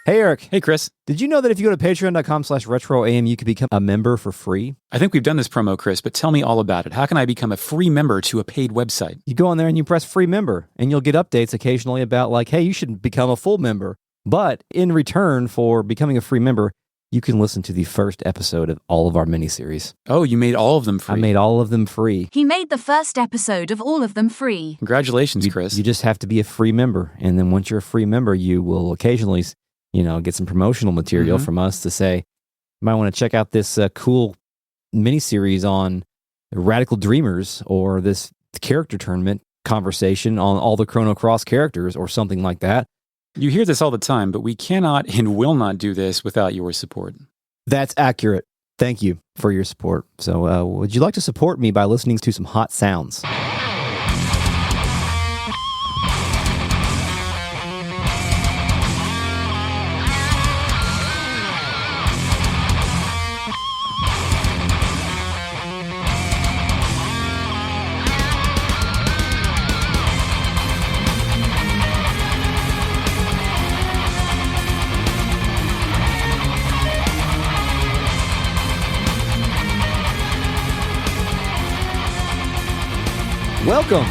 Hey, Eric. Hey, Chris. Did you know that if you go to patreon.com/retroam, you can become a member for free? I think we've done this promo, Chris, but tell me all about it. How can I become a free member to a paid website? You go on there and you press free member, and you'll get updates occasionally about like, hey, you should become a full member. But in return for becoming a free member, you can listen to the first episode of all of our miniseries. Oh, you made all of them free. I made all of them free. He made the first episode of all of them free. Congratulations, Chris. You just have to be a free member. And then once you're a free member, you will occasionally, get some promotional material from us to say, you might want to check out this cool miniseries on Radical Dreamers or this character tournament conversation on all the Chrono Cross characters or something like that. You hear this all the time, but we cannot and will not do this without your support. That's accurate. Thank you for your support. So would you like to support me by listening to some hot sounds? Welcome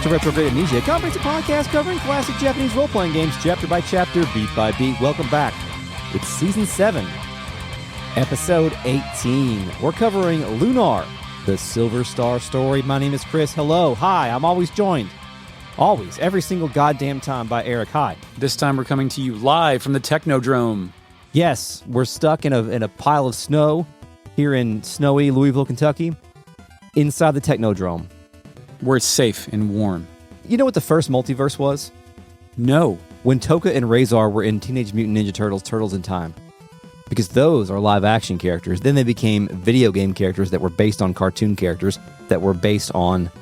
to Retrograde Amnesia, a comprehensive podcast covering classic Japanese role-playing games chapter by chapter, beat by beat. Welcome back. It's Season 7, Episode 18. We're covering Lunar, the Silver Star story. My name is Chris. Hello. Hi. I'm always joined, every single goddamn time by Eric. Hi. This time we're coming to you live from the Technodrome. Yes, we're stuck in a pile of snow here in snowy Louisville, Kentucky, inside the Technodrome. Where it's safe and warm. You know what the first multiverse was? No. When Toka and Razor were in Teenage Mutant Ninja Turtles, Turtles in Time. Because those are live-action characters. Then they became video game characters that were based on cartoon characters that were based on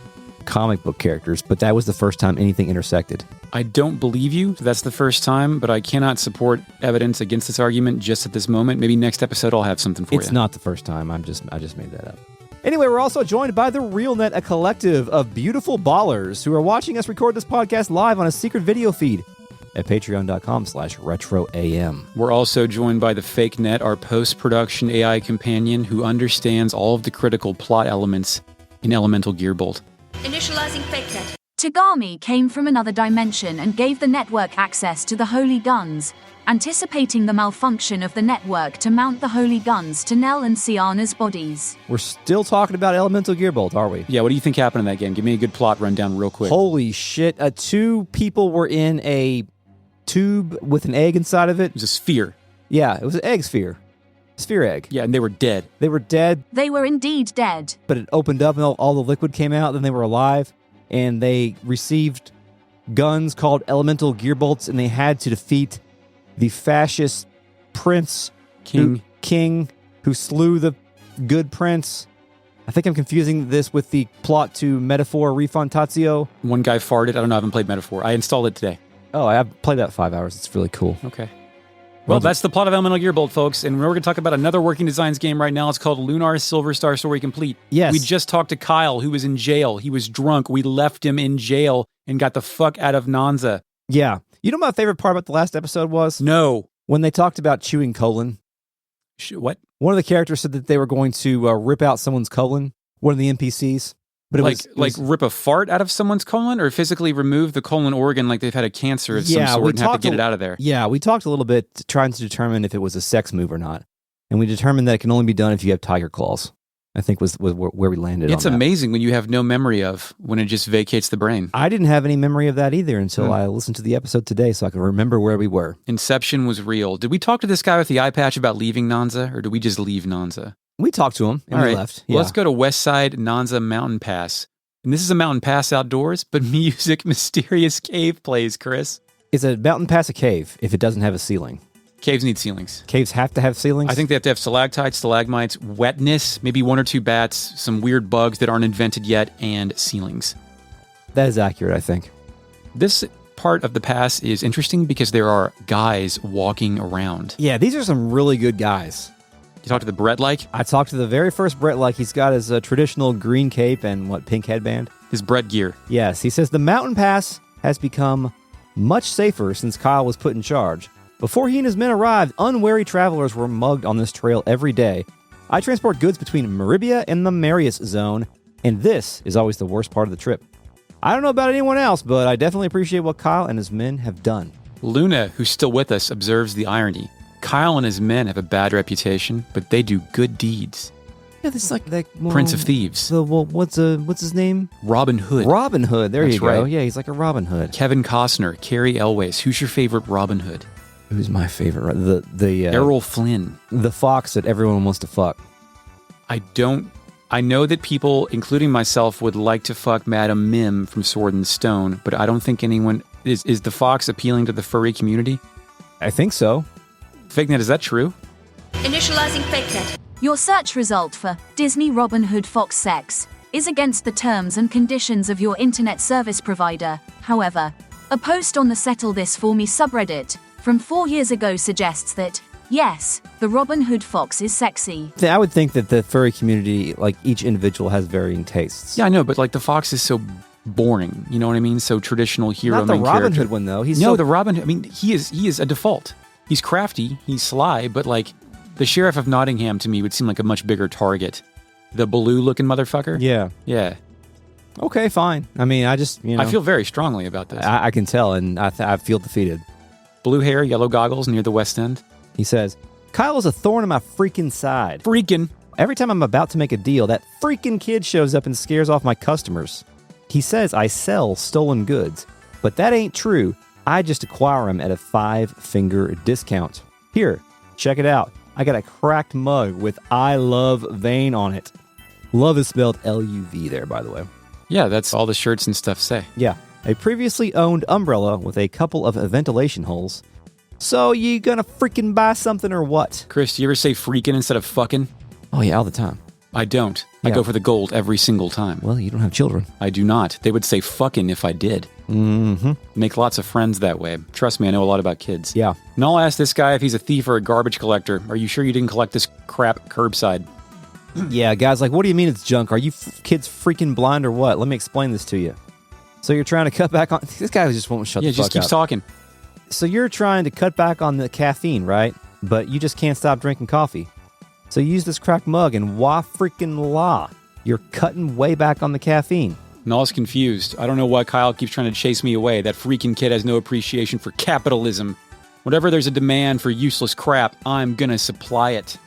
comic book characters. But that was the first time anything intersected. I don't believe you. That's the first time, but I cannot support evidence against this argument just at this moment. Maybe next episode I'll have something for you. It's not the first time. I just made that up. Anyway, we're also joined by the RealNet, a collective of beautiful ballers who are watching us record this podcast live on a secret video feed at patreon.com/retroam. We're also joined by the Fake Net, our post-production AI companion who understands all of the critical plot elements in Elemental Gearbolt. Initializing Fake Net. Tagami came from another dimension and gave the network access to the Holy Guns, anticipating the malfunction of the network to mount the Holy Guns to Nell and Sienna's bodies. We're still talking about Elemental Gearbolt, are we? Yeah, what do you think happened in that game? Give me a good plot rundown real quick. Holy shit. Two people were in a tube with an egg inside of it. It was a sphere. Yeah, it was an egg sphere. Sphere egg. Yeah, and they were dead. They were dead. They were indeed dead. But it opened up and all the liquid came out, then they were alive, and they received guns called Elemental Gearbolts, and they had to defeat the fascist prince, king who slew the good prince. I think I'm confusing this with the plot to Metaphor Refantatio. One guy farted. I don't know. I haven't played Metaphor. I installed it today. Oh, I've played that 5 hours. It's really cool. Okay. Well, that's the plot of Elemental Gearbolt, folks. And we're going to talk about another Working Designs game right now. It's called Lunar Silver Star Story Complete. Yes. We just talked to Kyle, who was in jail. He was drunk. We left him in jail and got the fuck out of Nanza. Yeah. You know what my favorite part about the last episode was? No. When they talked about chewing colon. What? One of the characters said that they were going to rip out someone's colon, one of the NPCs. But it was rip a fart out of someone's colon or physically remove the colon organ like they've had a cancer of some sort and have to get it out of there? Yeah, we talked a little bit trying to determine if it was a sex move or not. And we determined that it can only be done if you have tiger claws. I think was where we landed It's on that. amazing when you have no memory of, when it just vacates the brain. I didn't have any memory of that either until I listened to the episode today so I could remember where we were. Inception was real. Did we talk to this guy with the eye patch about leaving Nanza, or did we just leave Nanza? We talked to him and we left. Yeah. Let's go to West Side Nanza Mountain Pass. And this is a mountain pass outdoors, but music, mysterious cave plays, Chris. Is a mountain pass a cave if it doesn't have a ceiling? Caves need ceilings. Caves have to have ceilings? I think they have to have stalactites, stalagmites, wetness, maybe one or two bats, some weird bugs that aren't invented yet, and ceilings. That is accurate, I think. This part of the pass is interesting because there are guys walking around. Yeah, these are some really good guys. You talk to the Brett-like? I talked to the very first Brett-like. He's got his traditional green cape and, pink headband? His Brett gear. Yes, he says the mountain pass has become much safer since Kyle was put in charge. Before he and his men arrived, unwary travelers were mugged on this trail every day. I transport goods between Meribia and the Marius Zone, and this is always the worst part of the trip. I don't know about anyone else, but I definitely appreciate what Kyle and his men have done. Luna, who's still with us, observes the irony. Kyle and his men have a bad reputation, but they do good deeds. Yeah, this is like that Prince of Thieves. What's his name? Robin Hood. Robin Hood. There That's you go. right. Yeah, he's like a Robin Hood. Kevin Costner, Carrie Elways. Who's your favorite Robin Hood? Who's my favorite? The Errol Flynn. The fox that everyone wants to fuck. I know that people, including myself, would like to fuck Madame Mim from Sword and Stone, but I don't think anyone... Is the fox appealing to the furry community? I think so. FakeNet, is that true? Initializing FakeNet. Your search result for Disney Robin Hood Fox Sex is against the terms and conditions of your internet service provider. However, a post on the Settle This For Me subreddit from 4 years ago suggests that, yes, the Robin Hood Fox is sexy. I would think that the furry community, like each individual, has varying tastes. Yeah, I know, but like the fox is so boring. You know what I mean? So traditional hero Not the main Robin character. Hood one though. The Robin Hood. I mean, he is a default. He's crafty. He's sly, but like the Sheriff of Nottingham to me would seem like a much bigger target. The Baloo-looking motherfucker. Yeah. Yeah. Okay, fine. I mean, I just I feel very strongly about this. I can tell, and I feel defeated. Blue hair, yellow goggles near the West End. He says, Kyle is a thorn in my freaking side. Freakin. Every time I'm about to make a deal, that freaking kid shows up and scares off my customers. He says I sell stolen goods, but that ain't true. I just acquire them at a 5-finger discount. Here, check it out. I got a cracked mug with I LUV VANE on it. Love is spelled LUV there, by the way. Yeah, that's all the shirts and stuff say. Yeah, a previously owned umbrella with a couple of ventilation holes. So you gonna freaking buy something or what? Chris, do you ever say freakin' instead of fucking? Oh yeah, all the time. I don't. I Yeah. go for the gold every single time. Well, you don't have children. I do not. They would say fucking if I did. Mm-hmm. Make lots of friends that way. Trust me, I know a lot about kids. Yeah. And I'll ask this guy if he's a thief or a garbage collector. Are you sure you didn't collect this crap curbside? Yeah, guys, like, what do you mean it's junk? Are you kids freaking blind or what? Let me explain this to you. So you're trying to cut back on... This guy just won't shut Yeah, the fuck just keeps up. talking. So you're trying to cut back on the caffeine, right? But you just can't stop drinking coffee. So you use this cracked mug and wah freaking la. You're cutting way back on the caffeine. Nall's confused. I don't know why Kyle keeps trying to chase me away. That freaking kid has no appreciation for capitalism. Whenever there's a demand for useless crap, I'm gonna supply it.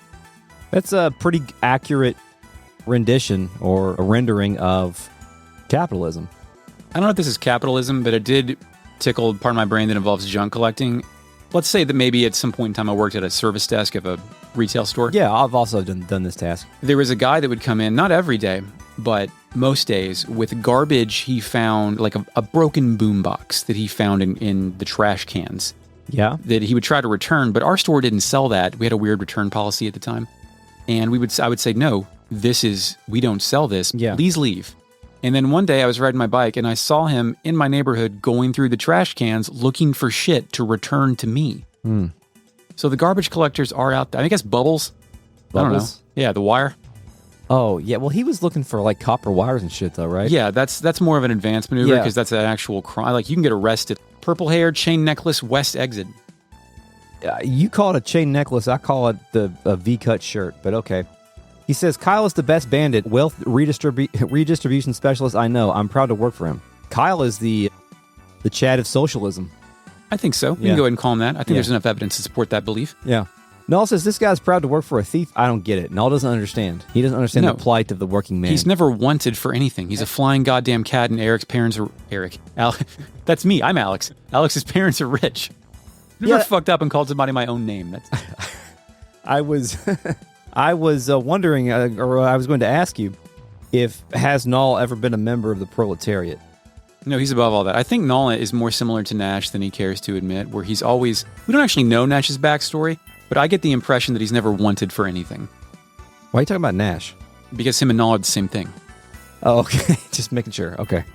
That's a pretty accurate rendition or a rendering of capitalism. I don't know if this is capitalism, but it did tickle part of my brain that involves junk collecting. Let's say that maybe at some point in time I worked at a service desk of a retail store. Yeah, I've also done this task. There was a guy that would come in, not every day, but most days, with garbage he found, like a broken boombox that he found in the trash cans. Yeah? That he would try to return, but our store didn't sell that. We had a weird return policy at the time. And I would say, no, we don't sell this. Yeah. Please leave. And then one day I was riding my bike and I saw him in my neighborhood going through the trash cans looking for shit to return to me. So the garbage collectors are out there. I guess Bubbles. I don't know. Bubbles? Yeah, the wire. Oh, yeah. Well, he was looking for like copper wires and shit though, right? Yeah, that's more of an advanced maneuver Yeah. because that's an actual crime. Like you can get arrested. Purple hair, chain necklace, west exit. You call it a chain necklace. I call it a V-cut shirt, but okay. He says, Kyle is the best bandit, wealth redistribution specialist I know. I'm proud to work for him. Kyle is the Chad of socialism. I think so. We Yeah. can go ahead and call him that. I think Yeah. there's enough evidence to support that belief. Yeah. Null says, this guy's proud to work for a thief. I don't get it. Null doesn't understand. He doesn't understand No. the plight of the working man. He's never wanted for anything. He's a flying goddamn cat, and Eric's parents are... That's me. I'm Alex. Alex's parents are rich. Never Yeah. fucked up and called somebody my own name. That's... I was wondering, or I was going to ask you, if has Null ever been a member of the proletariat? No, he's above all that. I think Nolan is more similar to Nash than he cares to admit, where he's always... We don't actually know Nash's backstory, but I get the impression that he's never wanted for anything. Why are you talking about Nash? Because him and Nolan are the same thing. Oh, okay. Just making sure. Okay.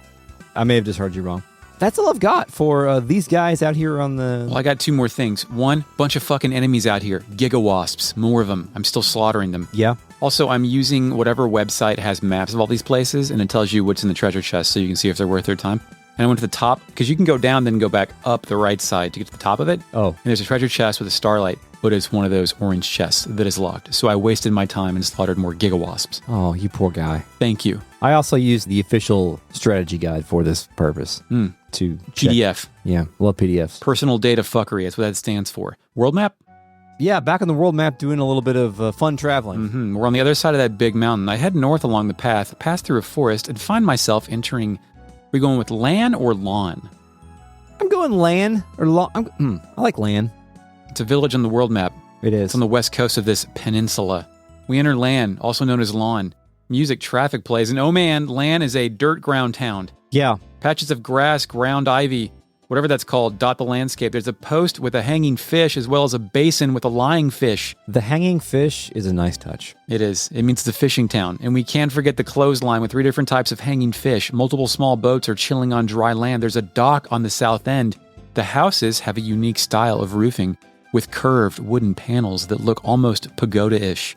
I may have just heard you wrong. That's all I've got for these guys out here on the... Well, I got two more things. One, bunch of fucking enemies out here. Gigawasps. More of them. I'm still slaughtering them. Yeah. Also, I'm using whatever website has maps of all these places, and it tells you what's in the treasure chest so you can see if they're worth their time. And I went to the top, because you can go down, then go back up the right side to get to the top of it. Oh. And there's a treasure chest with a starlight, but it's one of those orange chests that is locked. So I wasted my time and slaughtered more gigawasps. Oh, you poor guy. Thank you. I also used the official strategy guide for this purpose. To check. PDF. Yeah, love PDFs. Personal data fuckery. That's what that stands for. World map? Yeah, back on the world map doing a little bit of fun traveling. We're on the other side of that big mountain. I head north along the path, pass through a forest, and find myself entering... Are we going with Lann or Lawn? I'm going Lann or Lawn. I like Lann. It's a village on the world map. It is. It's on the west coast of this peninsula. We enter Lann, also known as Lawn. Music, traffic plays, and oh man, Lann is a dirt ground town. Yeah. Patches of grass, ground ivy, whatever that's called, dot the landscape. There's a post with a hanging fish as well as a basin with a lying fish. The hanging fish is a nice touch. It is. It means it's a fishing town. And we can't forget the clothesline with 3 different types of hanging fish. Multiple small boats are chilling on dry land. There's a dock on the south end. The houses have a unique style of roofing with curved wooden panels that look almost pagoda-ish.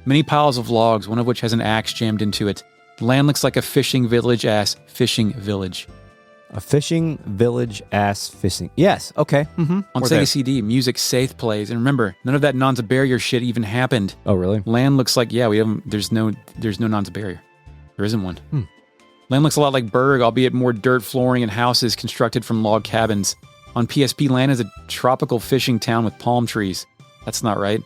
Many piles of logs, one of which has an axe jammed into it. Land looks like a fishing village-ass fishing village. A fishing village ass fishing. Yes, okay. On Sega CD, music safe plays. And remember, none of that Nanza barrier shit even happened. Oh, really? Land looks like, yeah, we haven't, there's no Nanza barrier. There isn't one. Land looks a lot like Berg, albeit more dirt flooring and houses constructed from log cabins. On PSP, Land is a tropical fishing town with palm trees. That's not right.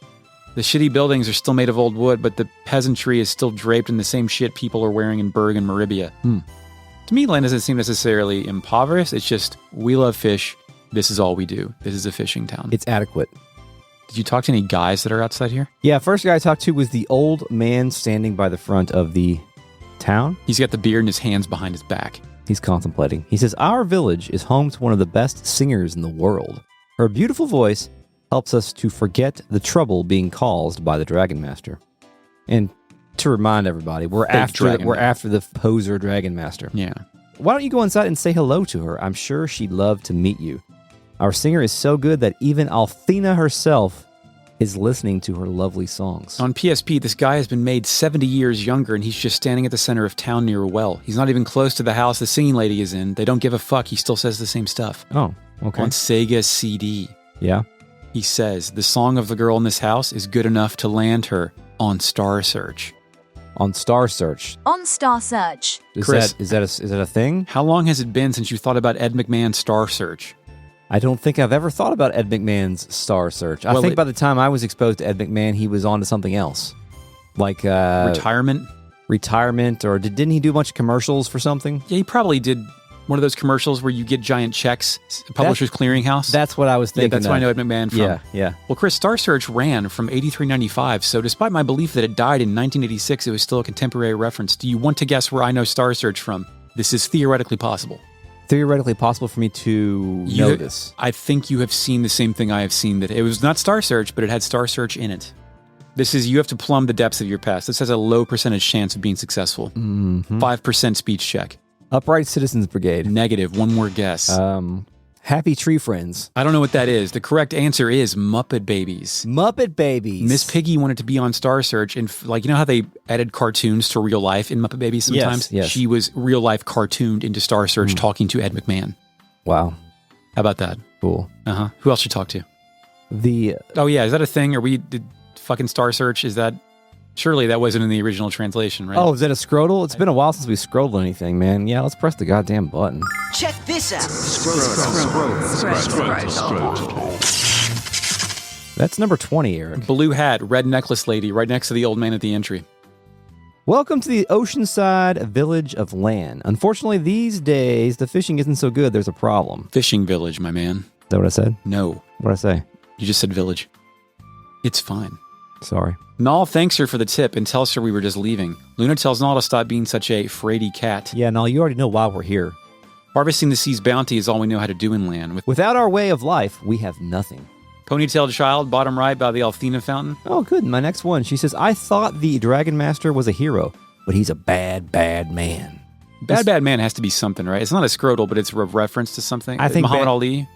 The shitty buildings are still made of old wood, but the peasantry is still draped in the same shit people are wearing in Berg and Maribia. To me, Land doesn't seem necessarily impoverished. It's just, we love fish. This is all we do. This is a fishing town. It's adequate. Did you talk to any guys that are outside here? Yeah, first guy I talked to was the old man standing by the front of the town. He's got the beard and his hands behind his back. He's contemplating. He says, our village is home to one of the best singers in the world. Her beautiful voice helps us to forget the trouble being caused by the Dragon Master. And to remind everybody, we're after the poser Dragon Master. Yeah. Why don't you go inside and say hello to her? I'm sure she'd love to meet you. Our singer is so good that even Althena herself is listening to her lovely songs. On PSP, this guy has been made 70 years younger, and he's just standing at the center of town near a well. He's not even close to the house the singing lady is in. They don't give a fuck. He still says the same stuff. Oh, okay. On Sega CD. Yeah. He says, the song of the girl in this house is good enough to land her on Star Search. On Star Search. On Star Search. Chris, is that a thing? How long has it been since you thought about Ed McMahon's Star Search? I don't think I've ever thought about Ed McMahon's Star Search. I think by the time I was exposed to Ed McMahon, he was on to something else. Like Retirement, or didn't he do a bunch of commercials for something? Yeah, he probably did one of those commercials where you get giant checks, Publishers Clearinghouse. That's what I was thinking. Yeah, that's where I know Ed McMahon from. Yeah. Well, Chris, Star Search ran from 83-95, so despite my belief that it died in 1986, it was still a contemporary reference. Do you want to guess where I know Star Search from? This is theoretically possible. Theoretically possible for me to know this. I think you have seen the same thing I have seen. That it was not Star Search, but it had Star Search in it. This is, you have to plumb the depths of your past. This has a low percentage chance of being successful. 5% speech check. Upright Citizens Brigade. Negative. One more guess. Happy Tree Friends. I don't know what that is. The correct answer is Muppet Babies. Muppet Babies. Miss Piggy wanted to be on Star Search, and you know how they added cartoons to real life in Muppet Babies sometimes? Yes. She was real life cartooned into Star Search talking to Ed McMahon. Wow. How about that? Cool. Who else should talk to? Oh yeah, is that a thing? Did fucking Star Search, is that... Surely that wasn't in the original translation, right? Oh, is that a scrotal? It's been a while since we scrolled anything, man. Yeah, let's press the goddamn button. Check this out. That's number 20, Eric. Blue hat, red necklace lady, right next to the old man at the entry. Welcome to the oceanside village of Lann. Unfortunately, these days, the fishing isn't so good. There's a problem. Fishing village, my man. Is that what I said? No. What'd I say? You just said village. It's fine. Sorry. Nal thanks her for the tip and tells her we were just leaving. Luna tells Nal to stop being such a fraidy cat. Yeah, Nal, you already know why we're here. Harvesting the sea's bounty is all we know how to do in Lann. Without our way of life, we have nothing. Ponytailed child, bottom right by the Althena fountain. Oh, good. My next one. She says, I thought the Dragon Master was a hero, but he's a bad, bad man. Bad man has to be something, right? It's not a scrotal, but it's a reference to something. I think Muhammad Ali.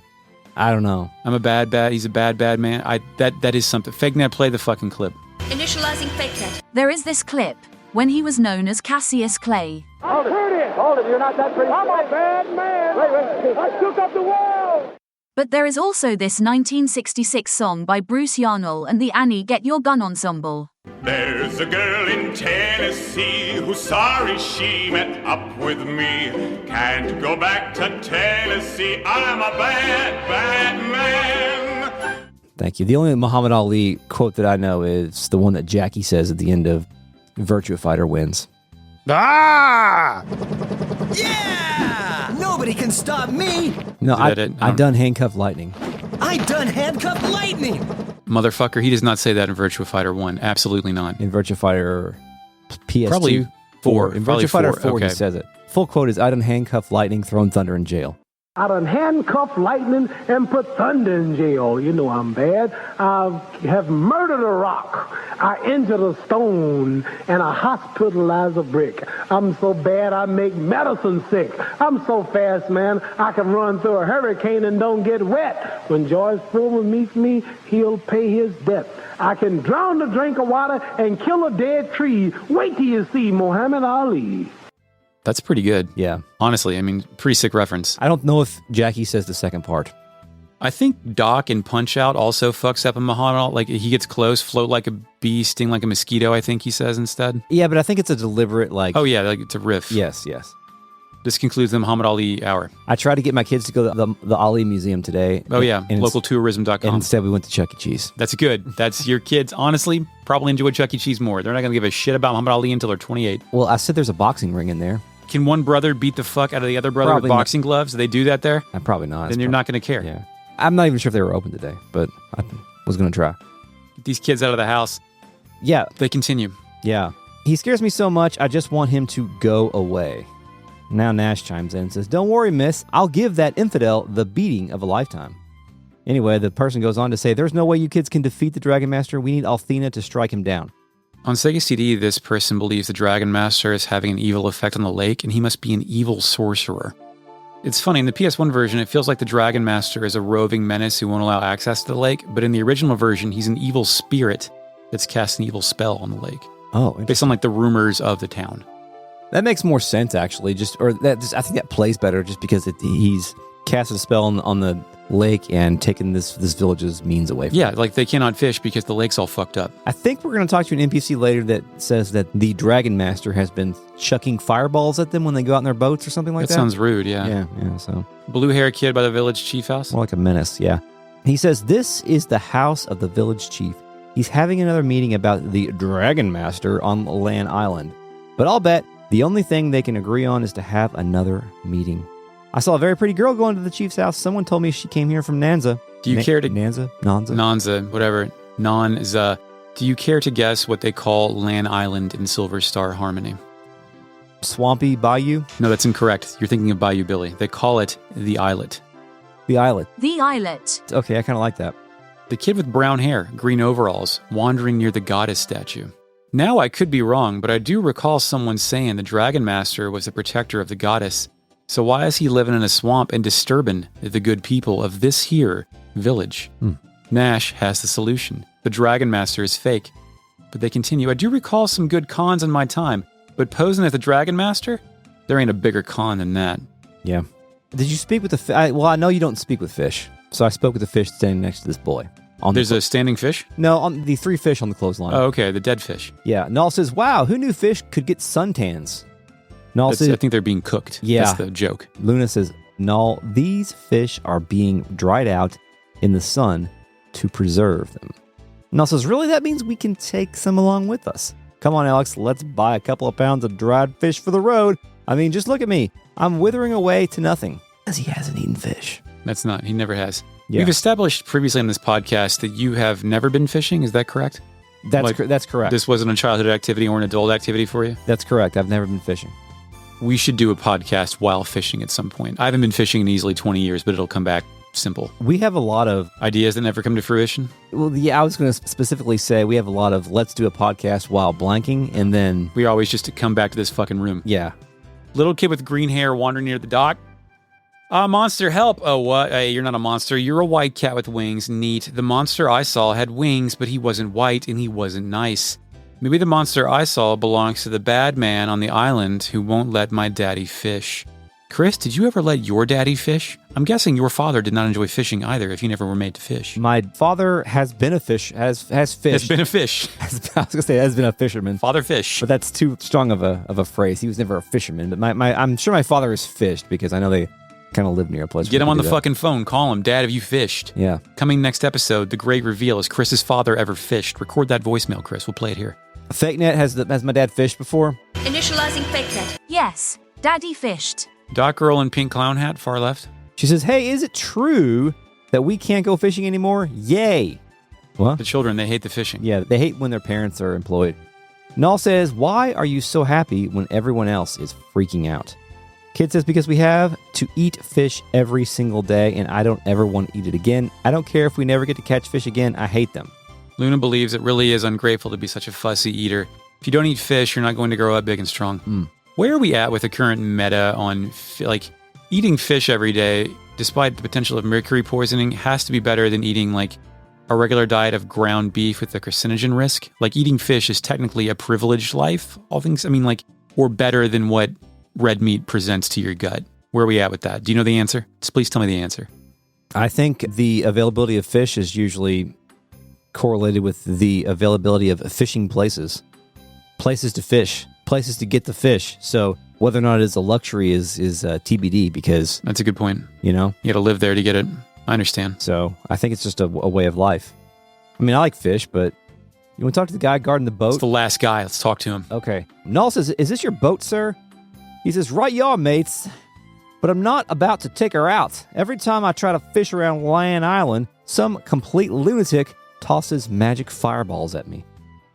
I don't know. I'm a bad. He's a bad man. That is something. FakeNet, play the fucking clip. Initializing FakeNet. There is this clip when he was known as Cassius Clay. I've heard it. Hold it, you're not that pretty. I'm a bad man. Wait. I shook up the world. But there is also this 1966 song by Bruce Yarnell and the Annie Get Your Gun Ensemble. There's a girl in Tennessee who's sorry she met up with me. Can't go back to Tennessee. I'm a bad man. Thank you. The only Muhammad Ali quote that I know is the one that Jackie says at the end of Virtua Fighter Wins. Ah! Yeah! Nobody can stop me! No, I done handcuffed lightning. I done handcuffed lightning! Motherfucker, he does not say that in Virtua Fighter 1. Absolutely not. In Virtua Fighter PS2? Probably 4. In Probably Virtua Fighter 4, okay. he says it. Full quote is, I done handcuffed lightning, thrown thunder in jail. I done handcuffed lightning and put thunder in jail. You know I'm bad. I have murdered a rock. I injured a stone, and I hospitalized a brick. I'm so bad I make medicine sick. I'm so fast, man, I can run through a hurricane and don't get wet. When George Foreman meets me, he'll pay his debt. I can drown a drink of water and kill a dead tree. Wait till you see Muhammad Ali. That's pretty good. Yeah. Honestly, I mean, pretty sick reference. I don't know if Jackie says the second part. I think Doc in Punch-Out also fucks up a Muhammad. Like, he gets close, float like a bee, sting like a mosquito, I think he says instead. Yeah, but I think it's a deliberate, like... Oh, yeah, like it's a riff. Yes. This concludes the Muhammad Ali hour. I tried to get my kids to go to the Ali Museum today. Oh, yeah, and localtourism.com. And instead we went to Chuck E. Cheese. That's good. That's your kids, honestly, probably enjoy Chuck E. Cheese more. They're not going to give a shit about Muhammad Ali until they're 28. Well, I said there's a boxing ring in there. Can one brother beat the fuck out of the other brother Probably with boxing gloves? Do they do that there? Probably not. Then you're not going to care. Yeah. I'm not even sure if they were open today, but I was going to try. Get these kids out of the house. Yeah. They continue. Yeah. He scares me so much, I just want him to go away. Now Nash chimes in and says, don't worry, miss. I'll give that infidel the beating of a lifetime. Anyway, the person goes on to say, there's no way you kids can defeat the Dragon Master. We need Althena to strike him down. On Sega CD, this person believes the Dragon Master is having an evil effect on the lake, and he must be an evil sorcerer. It's funny, in the PS1 version, it feels like the Dragon Master is a roving menace who won't allow access to the lake, but in the original version, he's an evil spirit that's cast an evil spell on the lake. Oh, based on like the rumors of the town. That makes more sense, actually. I think that plays better just because he's cast a spell on the lake and taken this village's means away from Yeah, like they cannot fish because the lake's all fucked up. I think we're going to talk to an NPC later that says that the Dragon Master has been chucking fireballs at them when they go out in their boats or something like that. That sounds rude, yeah. Yeah, so. Blue hair kid by the village chief house? More like a menace, yeah. He says, this is the house of the village chief. He's having another meeting about the Dragon Master on Lann Island. But I'll bet the only thing they can agree on is to have another meeting. I saw a very pretty girl going to the chief's house. Someone told me she came here from Nanza. Do you care to... Nanza? Whatever. Nanza. Do you care to guess what they call Lann Island in Silver Star Harmony? Swampy Bayou? No, that's incorrect. You're thinking of Bayou Billy. They call it the Islet. The Islet. The Islet. Okay, I kind of like that. The kid with brown hair, green overalls, wandering near the goddess statue. Now I could be wrong, but I do recall someone saying the Dragon Master was the protector of the goddess. So why is he living in a swamp and disturbing the good people of this here village? Nash has the solution. The Dragon Master is fake. But they continue, I do recall some good cons in my time, but posing as the Dragon Master? There ain't a bigger con than that. Yeah. Did you speak with the fish? Well, I know you don't speak with fish. So I spoke with the fish standing next to this boy. There's a standing fish? No, on the 3 fish on the clothesline. Oh, okay, the dead fish. Yeah. Null says, wow, who knew fish could get suntans? Null says, I think they're being cooked. Yeah. That's the joke. Luna says, Null, these fish are being dried out in the sun to preserve them. Null says, really? That means we can take some along with us. Come on, Alex, let's buy a couple of pounds of dried fish for the road. I mean, just look at me. I'm withering away to nothing. Because he hasn't eaten fish. That's not. He never has. Yeah. We've established previously on this podcast that you have never been fishing. Is that correct? That's correct. This wasn't a childhood activity or an adult activity for you? That's correct. I've never been fishing. We should do a podcast while fishing at some point. I haven't been fishing in easily 20 years, but it'll come back simple. We have a lot of ideas that never come to fruition. Well, yeah, I was going to specifically say we have a lot of let's do a podcast while blanking, and then we always just come back to this fucking room. Yeah. Little kid with green hair wandering near the dock. Monster, help. Oh, what? Hey, you're not a monster. You're a white cat with wings. Neat. The monster I saw had wings, but he wasn't white and he wasn't nice. Maybe the monster I saw belongs to the bad man on the island who won't let my daddy fish. Chris, did you ever let your daddy fish? I'm guessing your father did not enjoy fishing either if you never were made to fish. My father has been a fish, has fished. Has been a fish. I was going to say has been a fisherman. Father fish. But that's too strong of a phrase. He was never a fisherman. But I'm sure my father has fished because I know they kind of live near a place. Get him on the fucking phone. Call him. Dad, have you fished? Yeah. Coming next episode, the great reveal is Chris's father ever fished. Record that voicemail, Chris. We'll play it here. FakeNet, has my dad fished before? Initializing FakeNet. Yes, Daddy fished. Doc girl in pink clown hat, far left. She says, hey, is it true that we can't go fishing anymore? Yay. What? The children, they hate the fishing. Yeah, they hate when their parents are employed. Null says, why are you so happy when everyone else is freaking out? Kid says, because we have to eat fish every single day and I don't ever want to eat it again. I don't care if we never get to catch fish again. I hate them. Luna believes it really is ungrateful to be such a fussy eater. If you don't eat fish, you're not going to grow up big and strong. Where are we at with the current meta on, eating fish every day, despite the potential of mercury poisoning, has to be better than eating, a regular diet of ground beef with the carcinogen risk? Eating fish is technically a privileged life, all things, or better than what red meat presents to your gut. Where are we at with that? Do you know the answer? Just please tell me the answer. I think the availability of fish is usually correlated with the availability of fishing places. Places to fish. Places to get the fish. So whether or not it is a luxury is TBD because... That's a good point. You know? You got to live there to get it. I understand. So I think it's just a way of life. I mean, I like fish, but you want to talk to the guy guarding the boat? It's the last guy. Let's talk to him. Okay. Null says, is this your boat, sir? He says, right y'all, mates. But I'm not about to take her out. Every time I try to fish around Lann Island, some complete lunatic tosses magic fireballs at me.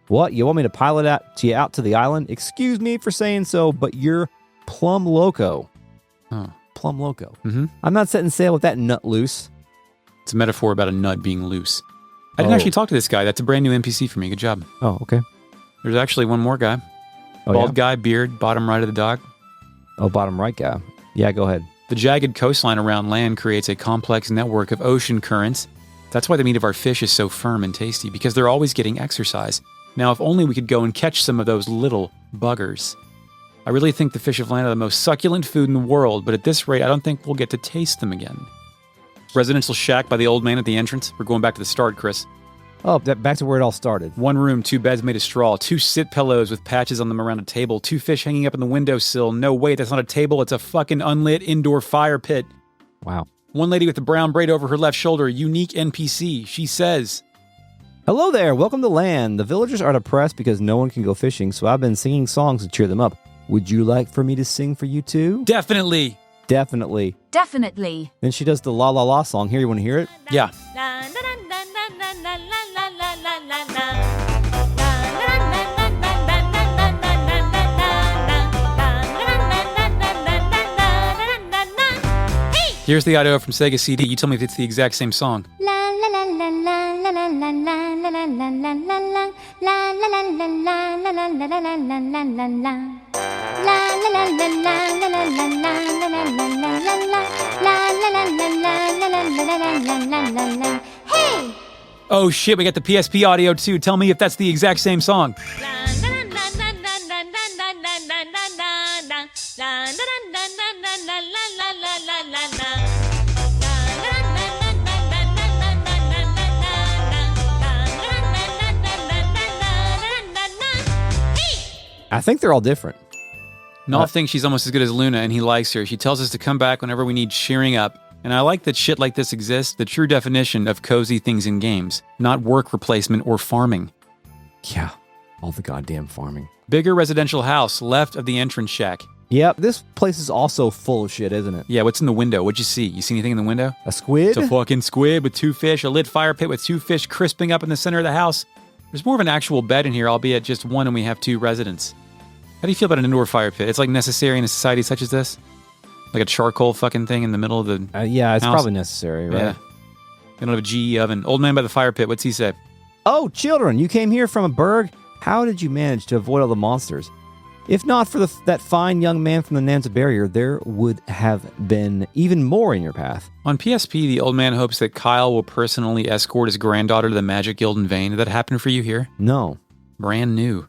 What? You want me to pilot you out to the island? Excuse me for saying so, but you're plumb loco. Oh. Plumb loco. Mm-hmm. I'm not setting sail with that nut loose. It's a metaphor about a nut being loose. I didn't actually talk to this guy. That's a brand new NPC for me. Good job. Oh, okay. There's actually one more guy. Bald guy, beard, bottom right of the dock. Oh, bottom right guy. Yeah, go ahead. The jagged coastline around land creates a complex network of ocean currents. That's why the meat of our fish is so firm and tasty, because they're always getting exercise. Now, if only we could go and catch some of those little buggers. I really think the fish of land are the most succulent food in the world, but at this rate, I don't think we'll get to taste them again. Residential shack by the old man at the entrance. We're going back to the start, Chris. Oh, back to where it all started. One room, 2 beds made of straw, 2 sit pillows with patches on them around a table, 2 fish hanging up in the windowsill. No, wait, that's not a table. It's a fucking unlit indoor fire pit. Wow. One lady with a brown braid over her left shoulder, unique NPC. She says, hello there, welcome to Lann. The villagers are depressed because no one can go fishing, so I've been singing songs to cheer them up. Would you like for me to sing for you too? Definitely. Definitely. Definitely. Then she does the La La La song. Here, you want to hear it? Yeah. Here's the audio from Sega CD. You tell me if it's the exact same song. Hey! Oh shit, we got the PSP audio too. Tell me if that's the exact same song. I think they're all different. Nall thinks she's almost as good as Luna, and he likes her. She tells us to come back whenever we need cheering up. And I like that shit like this exists, the true definition of cozy things in games, not work replacement or farming. Yeah, all the goddamn farming. Bigger residential house, left of the entrance shack. Yep, this place is also full of shit, isn't it? Yeah, what's in the window? What'd you see? You see anything in the window? A squid? It's a fucking squid with 2 fish, a lit fire pit with 2 fish crisping up in the center of the house. There's more of an actual bed in here, albeit just one, and we have 2 residents. How do you feel about an indoor fire pit? It's necessary in a society such as this? Like a charcoal fucking thing in the middle of the yeah, it's house? probably necessary, right? Yeah. They don't have a GE oven. Old man by the fire pit, what's he say? Oh, children, you came here from a burg? How did you manage to avoid all the monsters? If not for that fine young man from the Nanza barrier, there would have been even more in your path. On PSP, the old man hopes that Kyle will personally escort his granddaughter to the Magic Guild in Vane. Did that happen for you here? No. Brand new.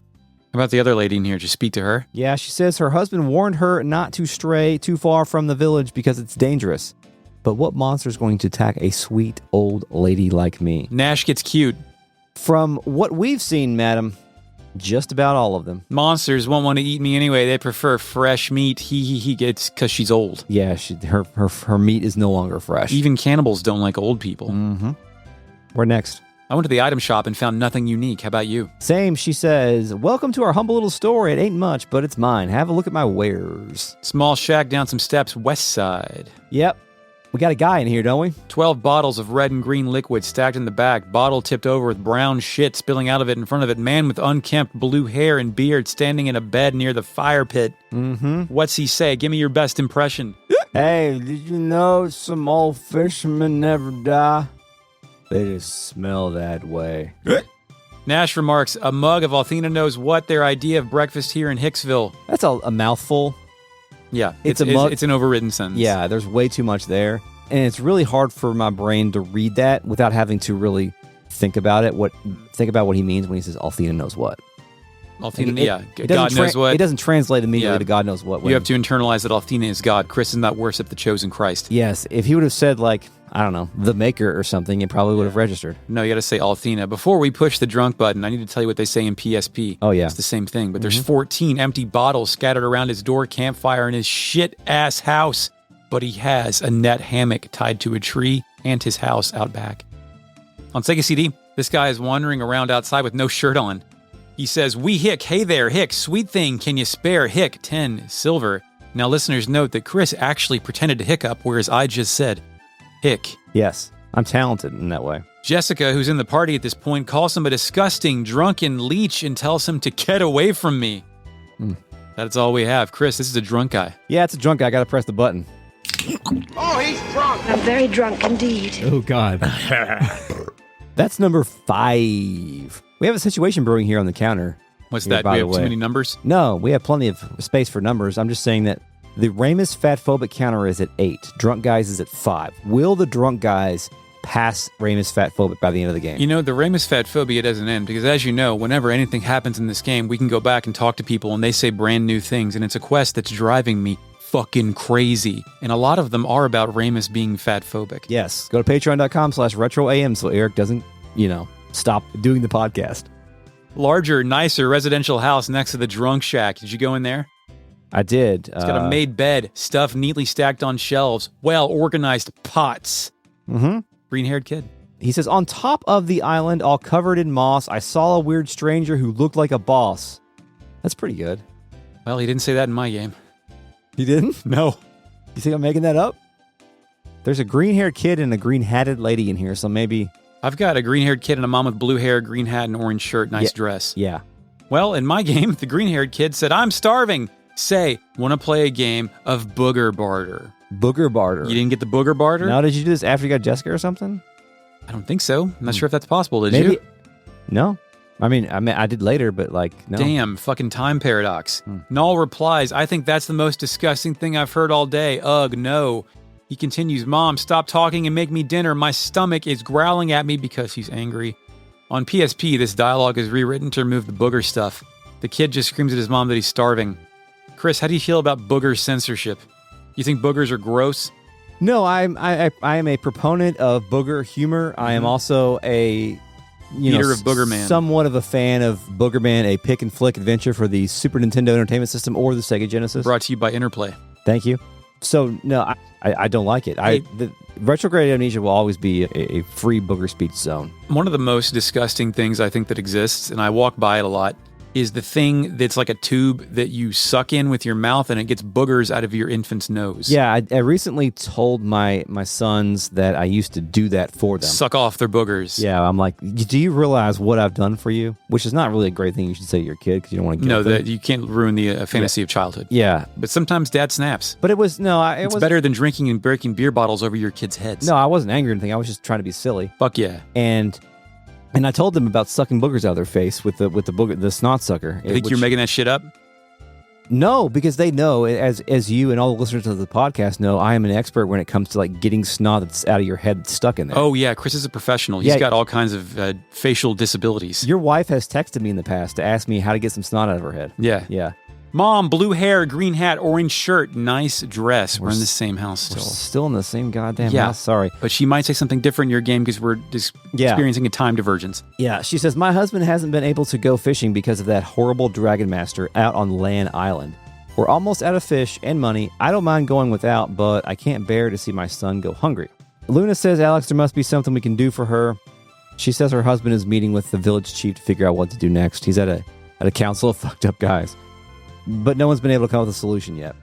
How about the other lady in here? Did you speak to her? Yeah, she says her husband warned her not to stray too far from the village because it's dangerous. But what monster is going to attack a sweet old lady like me? Nash gets cute. From what we've seen, madam, just about all of them. Monsters won't want to eat me anyway. They prefer fresh meat. He gets because she's old. Yeah, her meat is no longer fresh. Even cannibals don't like old people. Mm-hmm. Where next? I went to the item shop and found nothing unique. How about you? Same, she says. Welcome to our humble little store. It ain't much, but it's mine. Have a look at my wares. Small shack down some steps, west side. Yep. We got a guy in here, don't we? 12 bottles of red and green liquid stacked in the back. Bottle tipped over with brown shit spilling out of it in front of it. Man with unkempt blue hair and beard standing in a bed near the fire pit. Mm-hmm. What's he say? Give me your best impression. Hey, did you know some old fishermen never die? They just smell that way. Nash remarks, a mug of Althena knows what their idea of breakfast here in Hicksville. That's a mouthful. Yeah, it's a mug. It's an overwritten sentence. Yeah, there's way too much there. And it's really hard for my brain to read that without having to really think about it. Think about what he means when he says Althena knows what. Althena, God knows what. It doesn't translate immediately to God knows what. You have to internalize that Althena is God. Chris does not worship the chosen Christ. Yes, if he would have said, like, I don't know, the maker or something, it probably would have registered. No, you got to say Althena. Before we push the drunk button, I need to tell you what they say in PSP. Oh, yeah. It's the same thing, but there's 14 empty bottles scattered around his door campfire in his shit-ass house. But he has a net hammock tied to a tree and his house out back. On Sega CD, this guy is wandering around outside with no shirt on. He says, "We Hick, hey there, Hick, sweet thing, can you spare Hick 10 silver?" Now listeners note that Chris actually pretended to hiccup, whereas I just said, Hick. Yes, I'm talented in that way. Jessica, who's in the party at this point, calls him a disgusting, drunken leech and tells him to get away from me. That's all we have. Chris, this is a drunk guy. Yeah, it's a drunk guy. I got to press the button. Oh, he's drunk. I'm very drunk indeed. Oh, God. That's number 5. We have a situation brewing here on the counter. What's here, that? We have too many numbers? No, we have plenty of space for numbers. I'm just saying that the Ramus Fatphobic counter is at 8. Drunk guys is at 5. Will the drunk guys pass Ramus Fatphobic by the end of the game? You know, the Ramus Fatphobia doesn't end because, as you know, whenever anything happens in this game, we can go back and talk to people and they say brand new things, and it's a quest that's driving me fucking crazy. And a lot of them are about Ramus being fatphobic. Yes. Go to patreon.com/retroam so Eric doesn't, stop doing the podcast. Larger, nicer residential house next to the drunk shack. Did you go in there? I did. It's got a made bed, stuff neatly stacked on shelves, well-organized pots. Mm-hmm. Green-haired kid. He says, on top of the island, all covered in moss, I saw a weird stranger who looked like a boss. That's pretty good. Well, he didn't say that in my game. He didn't? No. You think I'm making that up? There's a green-haired kid and a green-hatted lady in here, so maybe... I've got a green-haired kid and a mom with blue hair, green hat, and orange shirt, nice dress. Yeah. Well, in my game, the green-haired kid said, I'm starving. Say, want to play a game of booger barter. Booger barter. You didn't get the booger barter? No, did you do this after you got Jessica or something? I don't think so. I'm not sure if that's possible. Did maybe. You? No. I mean, I did later, but no. Damn, fucking time paradox. Null replies, I think that's the most disgusting thing I've heard all day. Ugh, no. He continues, Mom, stop talking and make me dinner. My stomach is growling at me because he's angry. On PSP, this dialogue is rewritten to remove the booger stuff. The kid just screams at his mom that he's starving. Chris, how do you feel about booger censorship? You think boogers are gross? No, I am a proponent of booger humor. I am also a... Eater of Booger Man. Somewhat of a fan of Booger Man, a pick and flick adventure for the Super Nintendo Entertainment System or the Sega Genesis. Brought to you by Interplay. Thank you. So, no, I don't like it. The Retrograde Amnesia will always be a free booger speech zone. One of the most disgusting things I think that exists, and I walk by it a lot, is the thing that's like a tube that you suck in with your mouth and it gets boogers out of your infant's nose. Yeah, I recently told my sons that I used to do that for them. Suck off their boogers. Yeah, I'm like, do you realize what I've done for you? Which is not really a great thing you should say to your kid because you don't want to get that you can't ruin the fantasy of childhood. Yeah. But sometimes dad snaps. But it was, it's better than drinking and breaking beer bottles over your kids' heads. No, I wasn't angry or anything. I was just trying to be silly. Fuck yeah. And I told them about sucking boogers out of their face with the booger, the snot sucker. I think you're making that shit up? No, because they know, as you and all the listeners of the podcast know, I am an expert when it comes to like getting snot that's out of your head that's stuck in there. Oh, yeah. Chris is a professional. He's got all kinds of facial disabilities. Your wife has texted me in the past to ask me how to get some snot out of her head. Yeah. Yeah. Mom, blue hair, green hat, orange shirt, nice dress. We're in the same house still. We're still in the same goddamn house. Sorry. But she might say something different in your game because we're experiencing a time divergence. Yeah. She says, my husband hasn't been able to go fishing because of that horrible Dragon Master out on Lann Island. We're almost out of fish and money. I don't mind going without, but I can't bear to see my son go hungry. Luna says, Alex, there must be something we can do for her. She says her husband is meeting with the village chief to figure out what to do next. He's at a council of fucked up guys. But no one's been able to come up with a solution yet.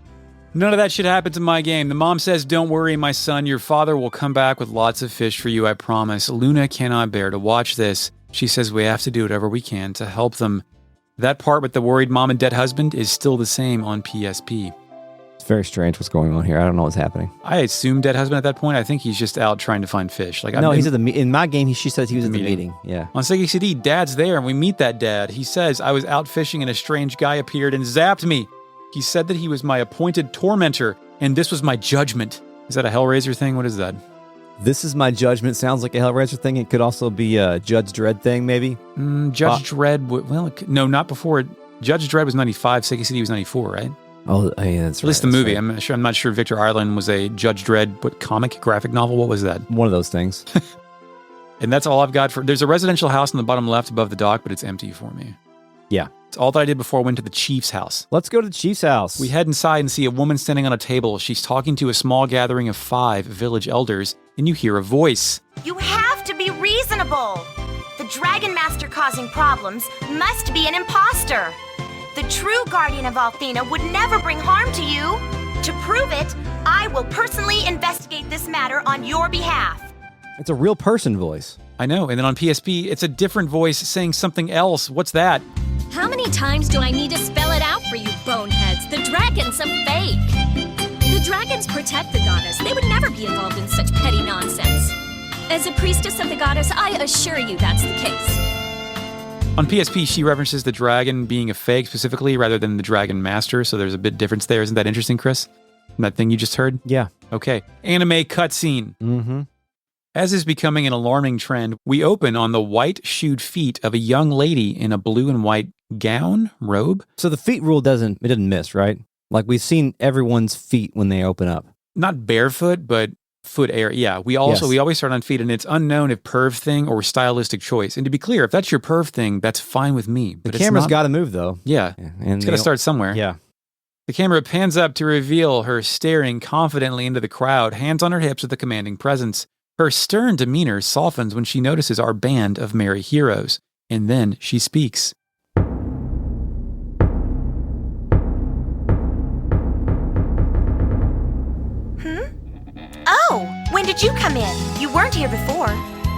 None of that shit happens in my game. The mom says, don't worry, my son. Your father will come back with lots of fish for you, I promise. Luna cannot bear to watch this. She says we have to do whatever we can to help them. That part with the worried mom and dead husband is still the same on PSP. It's very strange what's going on here. I don't know what's happening. I assume dead husband at that point. I think he's just out trying to find fish. Like, no, he's at in my game. She says he was at the meeting. Yeah. On Sega CD, Dad's there, and we meet that dad. He says, I was out fishing, and a strange guy appeared and zapped me. He said that he was my appointed tormenter, and this was my judgment. Is that a Hellraiser thing? What is that? This is my judgment. Sounds like a Hellraiser thing. It could also be a Judge Dredd thing, maybe. Judge Dredd. No, not before. Judge Dredd was 95. Sega CD was 94, right? Oh, yeah, that's right. At least the movie. Right. I'm not sure Victor Ireland was a Judge Dredd, comic graphic novel? What was that? One of those things. And that's all I've got for... There's a residential house in the bottom left above the dock, but it's empty for me. Yeah. It's all that I did before I went to the chief's house. Let's go to the chief's house. We head inside and see a woman standing on a table. She's talking to a small gathering of 5 village elders, and you hear a voice. You have to be reasonable. The Dragon Master causing problems must be an imposter. The true guardian of Althena would never bring harm to you. To prove it, I will personally investigate this matter on your behalf. It's a real person voice. I know, and then on PSP, it's a different voice saying something else. What's that? How many times do I need to spell it out for you boneheads? The dragon's a fake. The dragons protect the goddess. They would never be involved in such petty nonsense. As a priestess of the goddess, I assure you that's the case. On PSP, she references the dragon being a fake specifically rather than the dragon master, so there's a bit difference there. Isn't that interesting, Chris? That thing you just heard? Yeah. Okay. Anime cutscene. Mm-hmm. As is becoming an alarming trend, we open on the white-shoed feet of a young lady in a blue and white robe. So the feet rule doesn't miss, right? Like we've seen everyone's feet when they open up. Not barefoot, but foot area. Yeah, we always start on feet, and it's unknown if perv thing or stylistic choice. And to be clear, if that's your perv thing, that's fine with me. But the camera's got to move, though. Yeah, and it's got to start somewhere. Yeah. The camera pans up to reveal her staring confidently into the crowd, hands on her hips with a commanding presence. Her stern demeanor softens when she notices our band of merry heroes, and then she speaks. Oh, when did you come in? You weren't here before.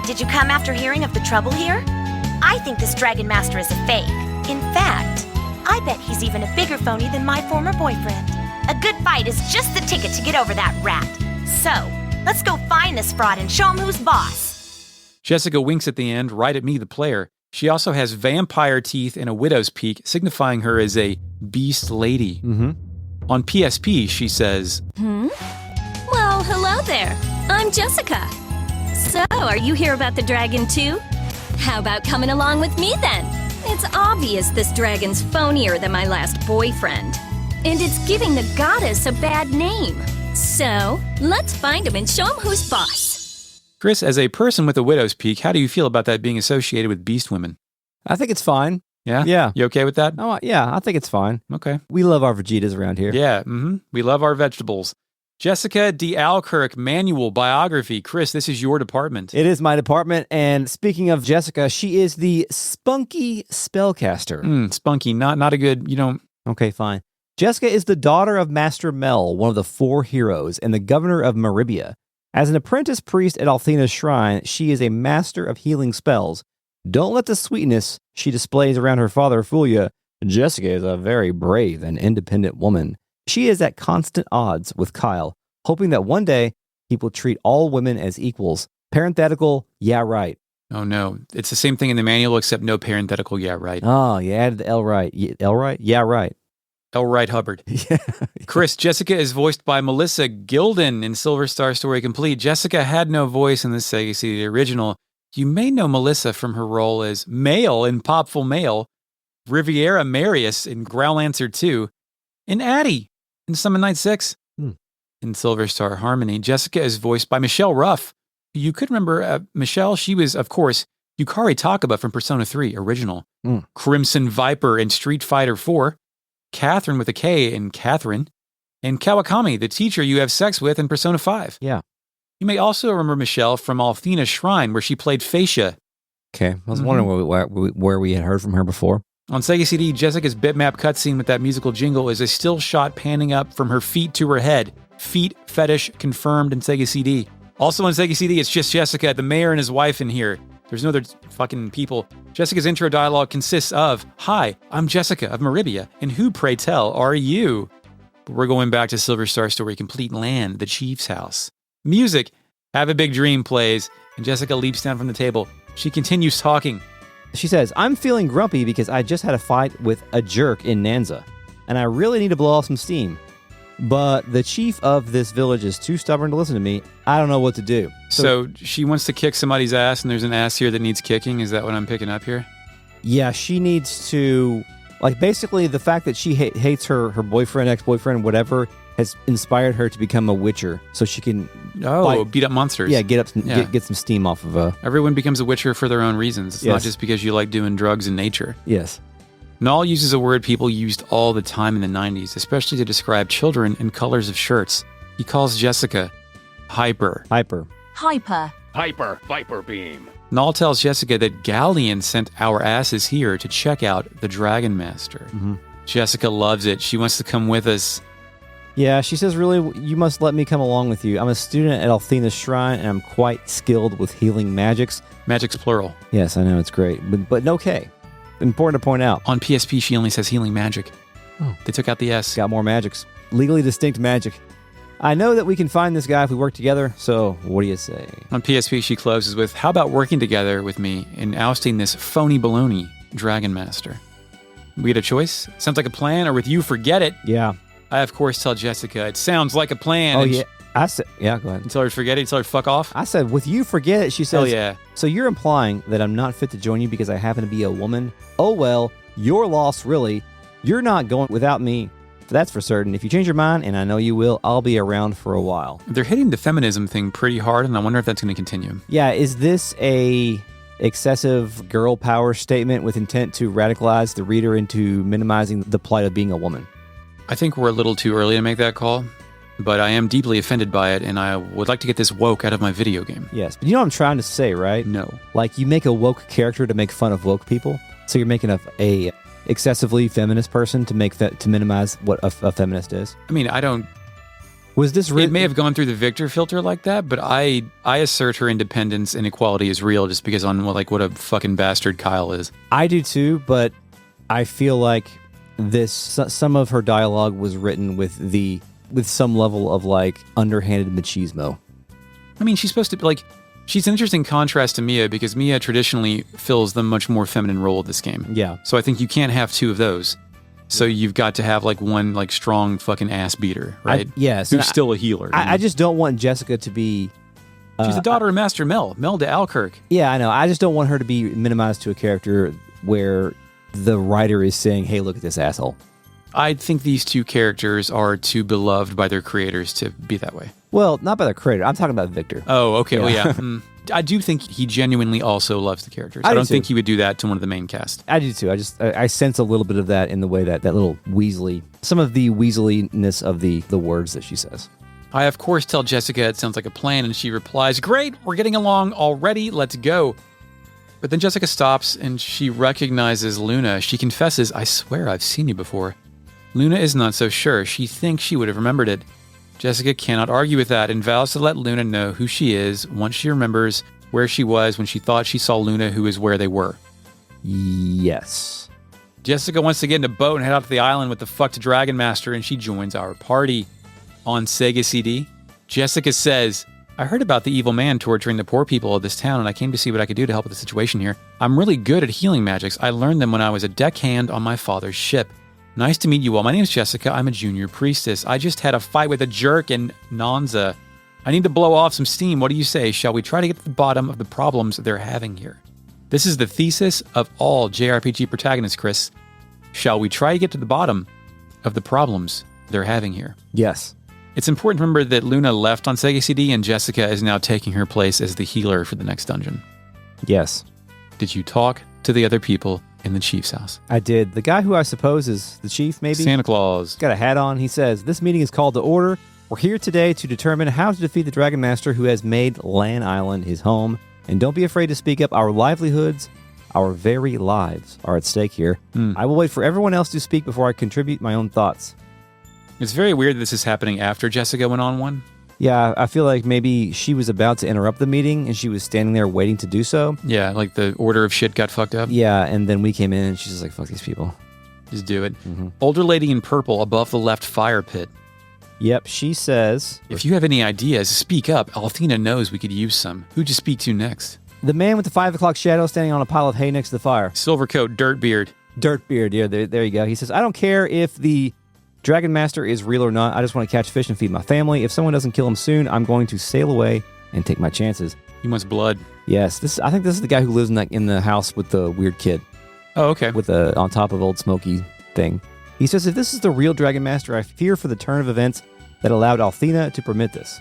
Did you come after hearing of the trouble here? I think this Dragon Master is a fake. In fact, I bet he's even a bigger phony than my former boyfriend. A good fight is just the ticket to get over that rat. So, let's go find this fraud and show him who's boss. Jessica winks at the end, right at me, the player. She also has vampire teeth and a widow's peak, signifying her as a beast lady. Mm-hmm. On PSP, she says, Well, hello there. I'm Jessica. So, are you here about the dragon too? How about coming along with me then? It's obvious this dragon's phonier than my last boyfriend. And it's giving the goddess a bad name. So, let's find him and show him who's boss. Chris, as a person with a widow's peak, how do you feel about that being associated with beast women? I think it's fine. Yeah? Yeah. You okay with that? Oh, yeah, I think it's fine. Okay. We love our Vegetas around here. Yeah, we love our vegetables. Jessica D. Alkirk, manual biography. Chris, this is your department. It is my department, and speaking of Jessica, she is the spunky spellcaster. Spunky, not a good, Okay, fine. Jessica is the daughter of Master Mel, one of the 4 heroes, and the governor of Maribia. As an apprentice priest at Althena's shrine, she is a master of healing spells. Don't let the sweetness she displays around her father fool you. Jessica is a very brave and independent woman. She is at constant odds with Kyle, hoping that one day he will treat all women as equals. Parenthetical, yeah, right. Oh, no. It's the same thing in the manual, except no parenthetical, yeah, right. Oh, you added the L right. L right? Yeah, right. L. Wright Hubbard. Yeah. Chris, Jessica is voiced by Melissa Gilden in Silver Star Story Complete. Jessica had no voice in the Sega CD original. You may know Melissa from her role as Male in Popful Mail, Riviera Marius in Growlancer 2, and Addie in Summon Night 6. In Silver Star Harmony, Jessica is voiced by Michelle Ruff. You could remember Michelle. She was, of course, Yukari Takaba from Persona 3 original, Crimson Viper in Street Fighter 4, Catherine with a K in Catherine, and Kawakami, the teacher you have sex with in Persona 5. Yeah. You may also remember Michelle from Althena Shrine, where she played Phaecia. Okay. I was wondering where we had heard from her before. On Sega CD, Jessica's bitmap cutscene with that musical jingle is a still shot panning up from her feet to her head. Feet fetish confirmed in Sega CD. Also on Sega CD, it's just Jessica, the mayor, and his wife in here. There's no other fucking people. Jessica's intro dialogue consists of, "Hi, I'm Jessica of Maribia, and who, pray tell, are you?" But we're going back to Silver Star Story Complete Land, the chief's house. Music, Have a Big Dream plays, and Jessica leaps down from the table. She continues talking. She says, "I'm feeling grumpy because I just had a fight with a jerk in Nanza, and I really need to blow off some steam. But the chief of this village is too stubborn to listen to me. I don't know what to do." So she wants to kick somebody's ass, and there's an ass here that needs kicking. Is that what I'm picking up here? Yeah, she needs to, like, basically the fact that she hates her boyfriend, ex-boyfriend, whatever, has inspired her to become a witcher, so she can beat up monsters. Yeah, get some steam off of Everyone becomes a witcher for their own reasons. It's not just because you like doing drugs in nature. Yes. Null uses a word people used all the time in the 90s, especially to describe children in colors of shirts. He calls Jessica hyper. Hyper. Viper beam. Null tells Jessica that Galleon sent our asses here to check out the Dragon Master. Jessica loves it. She wants to come with us. Yeah, she says, "Really, you must let me come along with you. I'm a student at Althena's Shrine, and I'm quite skilled with healing magics." Magic's plural. Yes, I know, it's great. But no K. Important to point out. On PSP, she only says healing magic. Oh. They took out the S. Got more magics. Legally distinct magic. "I know that we can find this guy if we work together, so what do you say?" On PSP, she closes with, "How about working together with me in ousting this phony baloney Dragon Master?" We get a choice. Sounds like a plan, or with you, forget it. Yeah. I, of course, tell Jessica, it sounds like a plan. Oh, yeah. I said, yeah, go ahead. And tell her to forget it, tell her to fuck off. I said, "With you, forget it." She says, "Oh, yeah. So you're implying that I'm not fit to join you because I happen to be a woman? Oh, well, your loss, really. You're not going without me. That's for certain. If you change your mind, and I know you will, I'll be around for a while." They're hitting the feminism thing pretty hard, and I wonder if that's going to continue. Yeah, is this a excessive girl power statement with intent to radicalize the reader into minimizing the plight of being a woman? I think we're a little too early to make that call, but I am deeply offended by it, and I would like to get this woke out of my video game. Yes, but you know what I'm trying to say, right? No. Like, you make a woke character to make fun of woke people, so you're making a excessively feminist person to minimize what a feminist is. I mean, I don't... Was this It may have gone through the Victor filter like that, but I assert her independence and equality is real just because on what a fucking bastard Kyle is. I do too, but I feel like some of her dialogue was written with some level of like underhanded machismo. I mean, she's supposed to be like, she's an interesting contrast to Mia because Mia traditionally fills the much more feminine role of this game. Yeah. So I think you can't have two of those. So you've got to have like one like strong fucking ass beater, right? Yes. Who's still a healer. I just don't want Jessica to be... she's the daughter of Master Mel de Alkirk. Yeah, I know. I just don't want her to be minimized to a character where the writer is saying, "Hey, look at this asshole." I think these two characters are too beloved by their creators to be that way. Well, not by the creator. I'm talking about Victor. Oh, okay. Well, yeah. I do think he genuinely also loves the characters. I don't think he would do that to one of the main cast. I do too. I sense a little bit of that in the way that little Weasley, some of the Weasley-ness of the words that she says. I, of course, tell Jessica it sounds like a plan, and she replies, "Great, we're getting along already. Let's go." But then Jessica stops, and she recognizes Luna. She confesses, "I swear I've seen you before." Luna is not so sure. She thinks she would have remembered it. Jessica cannot argue with that and vows to let Luna know who she is once she remembers where she was when she thought she saw Luna, who is where they were. Yes. Jessica wants to get in a boat and head out to the island with the fucked Dragon Master, and she joins our party. On Sega CD, Jessica says, "I heard about the evil man torturing the poor people of this town, and I came to see what I could do to help with the situation here. I'm really good at healing magics. I learned them when I was a deckhand on my father's ship. Nice to meet you all. My name is Jessica. I'm a junior priestess. I just had a fight with a jerk in Nanza. I need to blow off some steam. What do you say? Shall we try to get to the bottom of the problems they're having here? This is the thesis of all JRPG protagonists, Chris. Shall we try to get to the bottom of the problems they're having here? Yes. It's important to remember that Luna left on Sega CD and Jessica is now taking her place as the healer for the next dungeon. Yes. Did you talk to the other people in the chief's house? I did. The guy who I suppose is the chief, maybe? Santa Claus. Got a hat on. He says, this meeting is called to order. We're here today to determine how to defeat the Dragon Master who has made Lann Island his home. And don't be afraid to speak up. Our livelihoods, our very lives are at stake here. I will wait for everyone else to speak before I contribute my own thoughts. It's very weird that this is happening after Jessica went on one. Yeah, I feel like maybe she was about to interrupt the meeting and she was standing there waiting to do so. Yeah, like the order of shit got fucked up. Yeah, and then we came in and she's just like, fuck these people. Just do it. Older lady in purple above the left fire pit. Yep, she says... If you have any ideas, speak up. Althena knows we could use some. Who'd you speak to next? The man with the 5 o'clock shadow standing on a pile of hay next to the fire. Silver coat, dirt beard. Dirt beard, yeah, there you go. He says, I don't care if the Dragon Master is real or not. I just want to catch fish and feed my family. If someone doesn't kill him soon, I'm going to sail away and take my chances. He wants blood. Yes, I think this is the guy who lives in the house with the weird kid. Oh, okay. With the on top of Old Smoky thing. He says, if this is the real Dragon Master, I fear for the turn of events that allowed Althena to permit this.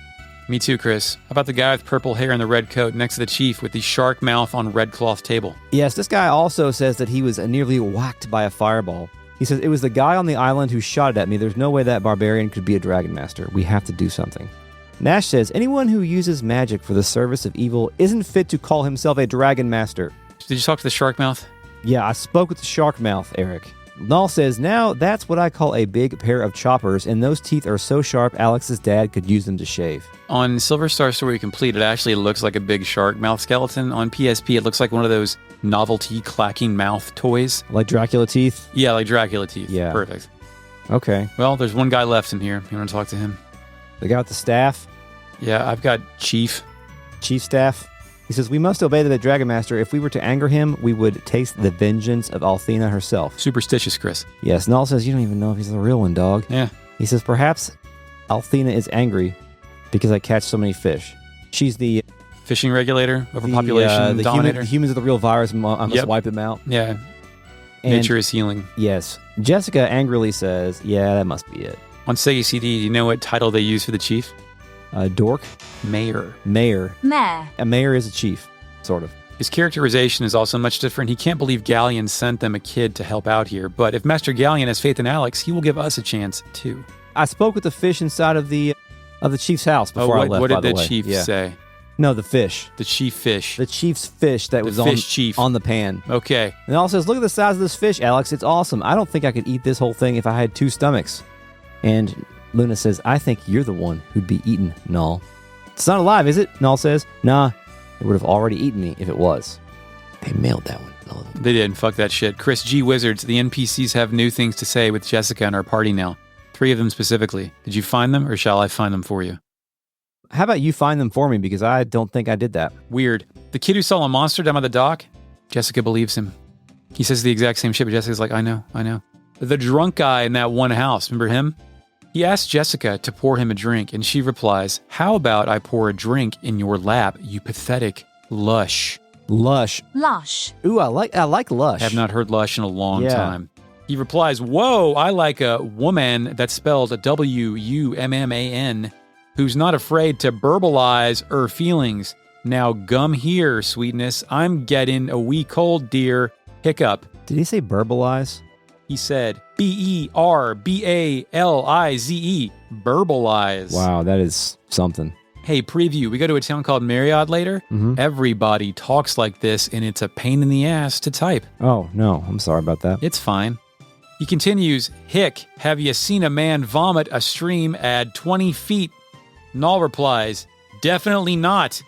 Me too, Chris. How about the guy with purple hair and the red coat next to the chief with the shark mouth on red cloth table? Yes, this guy also says that he was nearly whacked by a fireball. He says, it was the guy on the island who shot it at me. There's no way that barbarian could be a Dragon Master. We have to do something. Nash says, anyone who uses magic for the service of evil isn't fit to call himself a Dragon Master. Did you talk to the shark mouth? Yeah, I spoke with the shark mouth, Eric. Null says, now that's what I call a big pair of choppers, and those teeth are so sharp Alex's dad could use them to shave. On Silver Star Story Complete, it actually looks like a big shark mouth skeleton. On PSP, it looks like one of those novelty clacking mouth toys. Like Dracula teeth? Yeah, like Dracula teeth. Yeah. Perfect. Okay. Well, there's one guy left in here. You want to talk to him? The guy with the staff? Yeah, I've got Chief. Chief Staff? He says, we must obey the Dragon Master. If we were to anger him, we would taste the vengeance of Althena herself. Superstitious, Chris. Yes, Null says, you don't even know if he's the real one, dog. Yeah. He says, perhaps Althena is angry because I catch so many fish. She's the... Fishing regulator, overpopulation, dominator. Humans are the real virus. I must wipe them out. Yeah. Nature is healing. Yes. Jessica angrily says, yeah, that must be it. On Sega CD, do you know what title they use for the chief? Dork? Mayor. Mayor. A mayor is a chief, sort of. His characterization is also much different. He can't believe Galleon sent them a kid to help out here, but if Master Galleon has faith in Alex, he will give us a chance too. I spoke with the fish inside of the chief's house before I left. What did the chief say? No, the fish. The chief fish. The chief's fish that was on the pan. Okay. And it also says, look at the size of this fish, Alex. It's awesome. I don't think I could eat this whole thing if I had 2 stomachs. And Luna says, I think you're the one who'd be eaten, Null. It's not alive, is it? Null says, nah, it would have already eaten me if it was. They mailed that one. Null. They did. Fuck that shit. Chris G. Wizards, the NPCs have new things to say with Jessica and our party now. 3 of them specifically. Did you find them or shall I find them for you? How about you find them for me because I don't think I did that. Weird. The kid who saw a monster down by the dock, Jessica believes him. He says the exact same shit, but Jessica's like, I know. The drunk guy in that one house, remember him? He asks Jessica to pour him a drink, and she replies, how about I pour a drink in your lap, you pathetic lush. Lush. Ooh, I like lush. Have not heard lush in a long time. He replies, whoa, I like a woman that's spelled W-U-M-M-A-N, who's not afraid to verbalize her feelings. Now gum here, sweetness. I'm getting a wee cold, dear. Hiccup. Did he say verbalize? He said B-E-R-B-A-L-I-Z-E. Verbalize. Wow, that is something. Hey, preview. We go to a town called Marriott later. Mm-hmm. Everybody talks like this, and it's a pain in the ass to type. Oh, no. I'm sorry about that. It's fine. He continues, Hick, have you seen a man vomit a stream at 20 feet? Null replies, definitely not.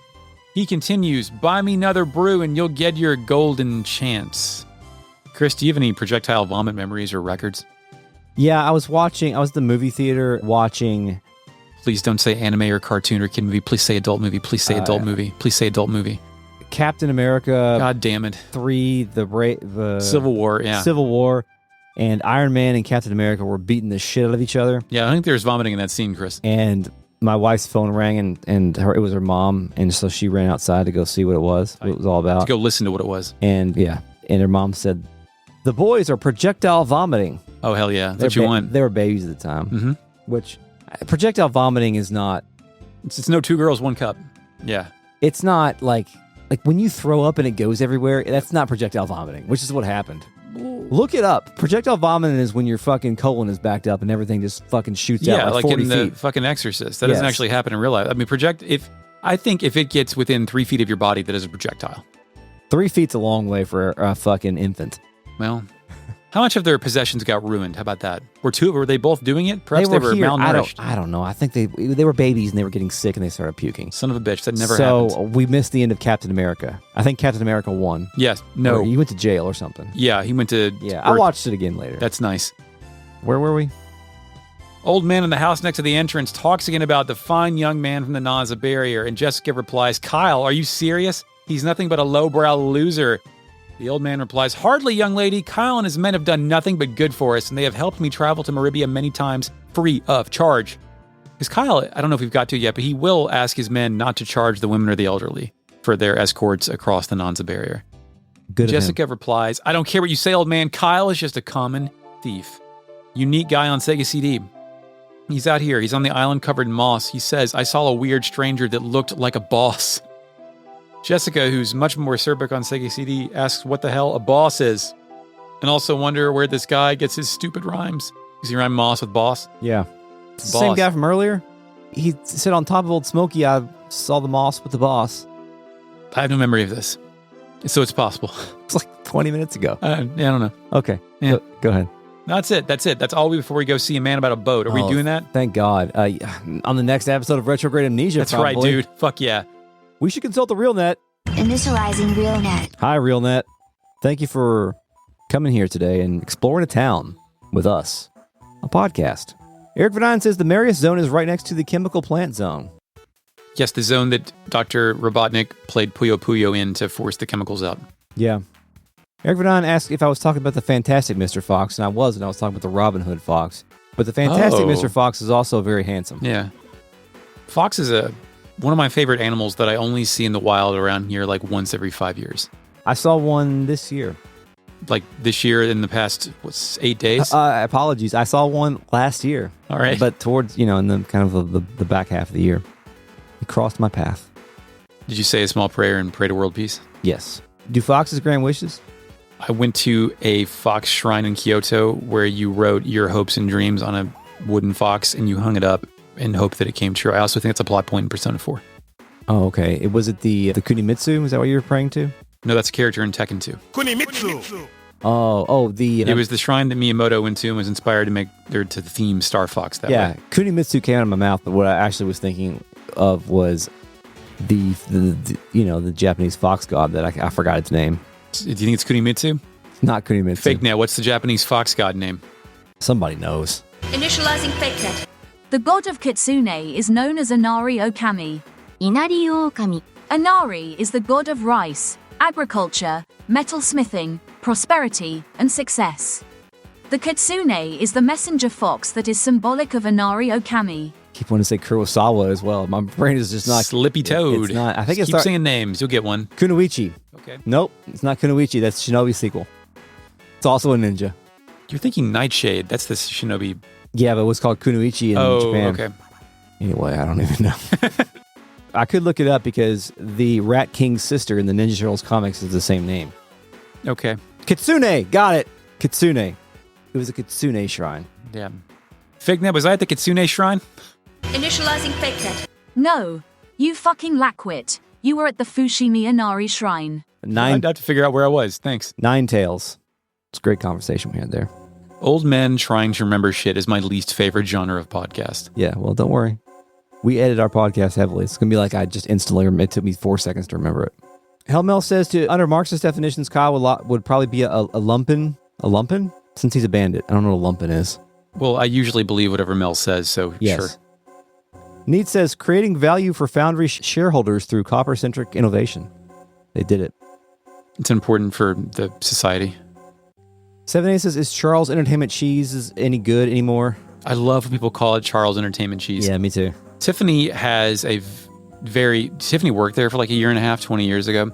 He continues, buy me another brew and you'll get your golden chance. Chris, do you have any projectile vomit memories or records? Yeah, I was at the movie theater watching... Please don't say anime or cartoon or kid movie. Please say adult movie. Please say adult movie. Please say adult movie. Captain America... God damn it. 3, the Civil War, yeah. Civil War. And Iron Man and Captain America were beating the shit out of each other. Yeah, I think there's vomiting in that scene, Chris. And my wife's phone rang, and it was her mom, and so she ran outside to go see what it was all about. To go listen to what it was. And and her mom said, the boys are projectile vomiting. Oh, hell yeah. That's what you want. They were babies at the time, which projectile vomiting is not. It's no 2 girls, 1 cup. Yeah. It's not like when you throw up and it goes everywhere, that's not projectile vomiting, which is what happened. Look it up. Projectile vomiting is when your fucking colon is backed up and everything just fucking shoots out like 40 in feet. the fucking Exorcist. That doesn't actually happen in real life. I mean, I think if it gets within 3 feet of your body, that is a projectile. 3 feet's a long way for a fucking infant. Well, how much of their possessions got ruined? How about that? Were they both doing it? Perhaps they were malnourished. I don't know. I think they were babies and they were getting sick and they started puking. Son of a bitch. That never happened. So we missed the end of Captain America. I think Captain America won. Yes. No. Or he went to jail or something. Yeah, he went to... Yeah, I watched it again later. That's nice. Where were we? Old man in the house next to the entrance talks again about the fine young man from the Nanza barrier, and Jessica replies, Kyle, are you serious? He's nothing but a lowbrow loser. The old man replies, hardly, young lady. Kyle and his men have done nothing but good for us, and they have helped me travel to Maribia many times free of charge. Because Kyle, I don't know if we've got to yet, but he will ask his men not to charge the women or the elderly for their escorts across the Nanza barrier. Good. Jessica replies, I don't care what you say, old man. Kyle is just a common thief. Unique guy on Sega CD. He's out here. He's on the island covered in moss. He says, I saw a weird stranger that looked like a boss. Jessica, who's much more acerbic on Sega CD, asks what the hell a boss is. And also wonder where this guy gets his stupid rhymes. Does he rhyme moss with boss? Yeah. It's the same guy from earlier. He said on top of Old Smoky, I saw the moss with the boss. I have no memory of this. So it's possible. It's like 20 minutes ago. Yeah, I don't know. Okay. Yeah. Go ahead. No, that's it. That's all before we go see a man about a boat. Are we doing that? Thank God. On the next episode of Retrograde Amnesia, That's right, dude. Fuck yeah. We should consult the RealNet. Initializing RealNet. Hi, RealNet. Thank you for coming here today and exploring a town with us. A podcast. Eric Vadine says the Marius Zone is right next to the chemical plant zone. Yes, the zone that Dr. Robotnik played Puyo Puyo in to force the chemicals out. Yeah. Eric Vadine asked if I was talking about the Fantastic Mr. Fox, and I wasn't. I was talking about the Robin Hood Fox. But the Fantastic Mr. Fox is also very handsome. Yeah. Fox is one of my favorite animals that I only see in the wild around here like once every 5 years. I saw one this year. Like this year in the past, 8 days? Apologies. I saw one last year. All right. But towards, in the kind of the back half of the year. He crossed my path. Did you say a small prayer and pray to world peace? Yes. Do foxes grant wishes? I went to a fox shrine in Kyoto where you wrote your hopes and dreams on a wooden fox and you hung it up and hoped that it came true. I also think it's a plot point in Persona 4. Oh, okay. Was it the Kunimitsu? Was that what you were praying to? No, that's a character in Tekken 2. Kunimitsu. It was the shrine that Miyamoto went to and was inspired to theme Star Fox that way. Yeah, Kunimitsu came out of my mouth, but what I actually was thinking of was the Japanese fox god that I forgot its name. Do you think it's Kunimitsu? Not Kunimitsu. Fake net. What's the Japanese fox god name? Somebody knows. Initializing fake net. The god of Kitsune is known as Inari Okami. Inari Okami. Inari is the god of rice, agriculture, metalsmithing, prosperity, and success. The Kitsune is the messenger fox that is symbolic of Inari Okami. Keep wanting to say Kurosawa as well. My brain is just not... Slippy Toad. It's not. I think keep saying names. You'll get one. Kunoichi. Okay. Nope, it's not Kunoichi. That's Shinobi's sequel. It's also a ninja. You're thinking Nightshade. That's the Shinobi. Yeah, but it was called Kunoichi in Japan. Okay. Anyway, I don't even know. I could look it up because the Rat King's sister in the Ninja Turtles comics is the same name. Okay. Kitsune! Got it! Kitsune. It was a Kitsune shrine. Yeah. Fignet, was I at the Kitsune shrine? Initializing fake net. No, you fucking lackwit. You were at the Fushimi Inari Shrine. I'd have to figure out where I was. Thanks. Nine Tails. It's a great conversation we had there. Old men trying to remember shit is my least favorite genre of podcast. Yeah, well, don't worry. We edit our podcast heavily. It's going to be like I just instantly remember. It took me 4 seconds to remember it. Helmel says under Marxist definitions, Kyle would probably be a lumpen. A lumpen? Since he's a bandit. I don't know what a lumpen is. Well, I usually believe whatever Mel says, so yes. Sure. Need says, creating value for Foundry shareholders through copper-centric innovation. They did it. It's important for the society. Seven A says, is Charles Entertainment Cheese any good anymore? I love when people call it Charles Entertainment Cheese. Yeah, me too. Tiffany has Tiffany worked there for like a year and a half, 20 years ago.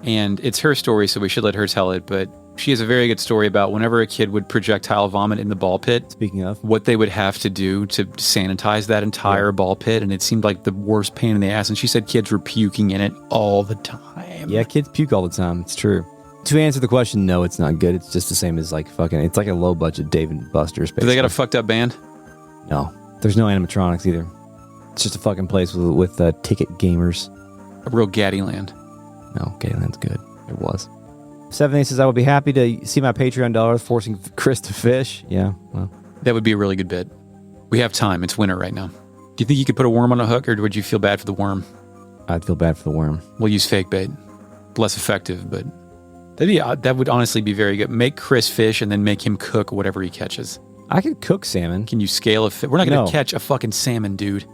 And it's her story, so we should let her tell it. But she has a very good story about whenever a kid would projectile vomit in the ball pit. Speaking of. What they would have to do to sanitize that entire ball pit. And it seemed like the worst pain in the ass. And she said kids were puking in it all the time. Yeah, kids puke all the time. It's true. To answer the question, no, it's not good. It's just the same as like fucking, it's like a low budget Dave and Buster's. Basically. Do they got a fucked up band? No. There's no animatronics either. It's just a fucking place with ticket gamers. A real Gaddy land. No, Gaddyland's good. It was. 7A says, I would be happy to see my Patreon dollars forcing Chris to fish. Yeah, well. That would be a really good bit. We have time. It's winter right now. Do you think you could put a worm on a hook, or would you feel bad for the worm? I'd feel bad for the worm. We'll use fake bait. Less effective, but that would honestly be very good. Make Chris fish and then make him cook whatever he catches. I could cook salmon. Can you scale a fish? We're not going to catch a fucking salmon, dude.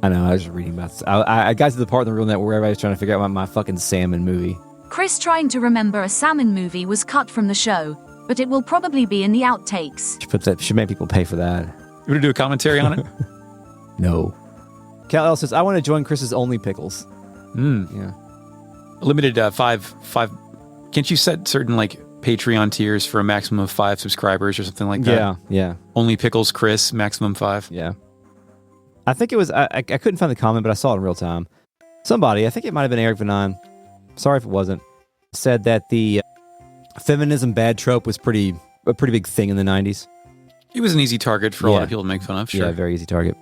I know, I was just reading about this. I got to the part in the real net where everybody's trying to figure out my fucking salmon movie. Chris trying to remember a salmon movie was cut from the show, but it will probably be in the outtakes. Should make people pay for that. You want to do a commentary on it? No. Cal L says, I want to join Chris's Only Pickles. Yeah. Limited five. Can't you set certain like Patreon tiers for a maximum of 5 subscribers or something like that? Yeah. Only Pickles Chris, maximum 5. Yeah. I think it was, I couldn't find the comment, but I saw it in real time. Somebody, I think it might have been Eric Vanon, sorry if it wasn't, said that the feminism bad trope was a pretty big thing in the 90s. It was an easy target for a lot of people to make fun of, sure. Yeah, very easy target.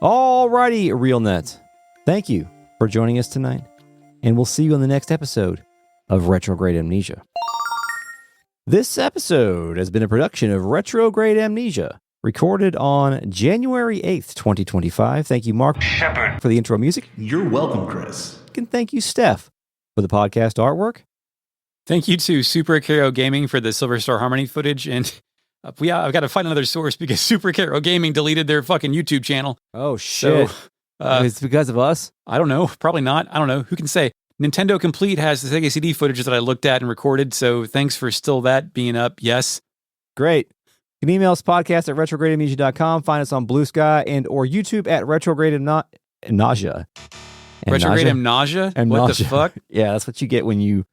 Alrighty, RealNet. Thank you for joining us tonight, and we'll see you on the next episode of Retrograde Amnesia. This episode has been a production of Retrograde Amnesia, recorded on January 8th, 2025. Thank you, Mark Shepard, for the intro music. You're welcome, Chris. And thank you, Steph, for the podcast artwork. Thank you to Super Caro Gaming for the Silver Star Harmony footage. And I've got to find another source because Super Caro Gaming deleted their fucking YouTube channel. Oh, shit. So, it's because of us? I don't know. Probably not. I don't know. Who can say? Nintendo Complete has the Sega CD footage that I looked at and recorded. So thanks for still that being up. Yes. Great. You can email us podcast at retrogradeamnesia.com. Find us on Bluesky and or YouTube at retrogradeamnesia. Retrograde Amnesia? What the fuck? Yeah, that's what you get when you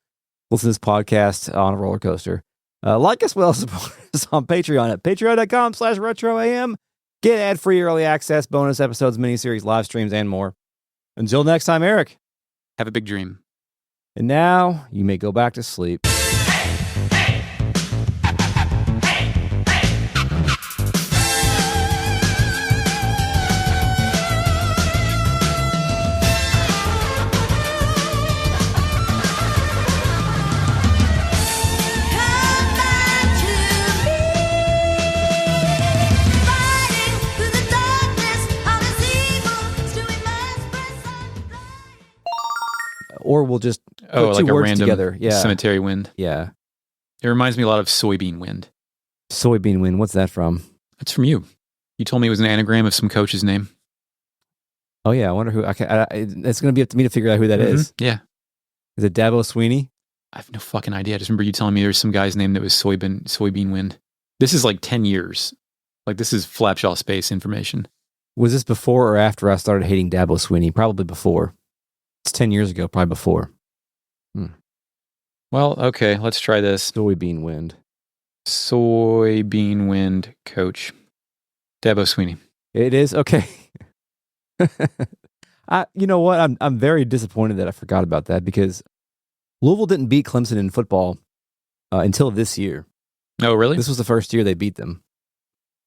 listen to this podcast on a roller coaster. Like us well, support us on Patreon at patreon.com/retroam. Get ad-free early access, bonus episodes, miniseries, live streams, and more. Until next time, Eric. Have a big dream. And now you may go back to sleep. Or we'll just put like two a words random together. Yeah. cemetery wind. Yeah. It reminds me a lot of soybean wind. Soybean wind. What's that from? That's from you. You told me it was an anagram of some coach's name. Oh, yeah. I wonder who. It's going to be up to me to figure out who that is. Yeah. Is it Dabo Sweeney? I have no fucking idea. I just remember you telling me there's some guy's name that was soybean wind. This is like 10 years. Like, this is Flapjaw space information. Was this before or after I started hating Dabo Sweeney? Probably before. It's 10 years ago, probably before. Well, okay, let's try this. Soybean wind. Soybean wind coach. Dabo Sweeney. It is? Okay. You know what? I'm very disappointed that I forgot about that because Louisville didn't beat Clemson in football until this year. Oh, really? This was the first year they beat them.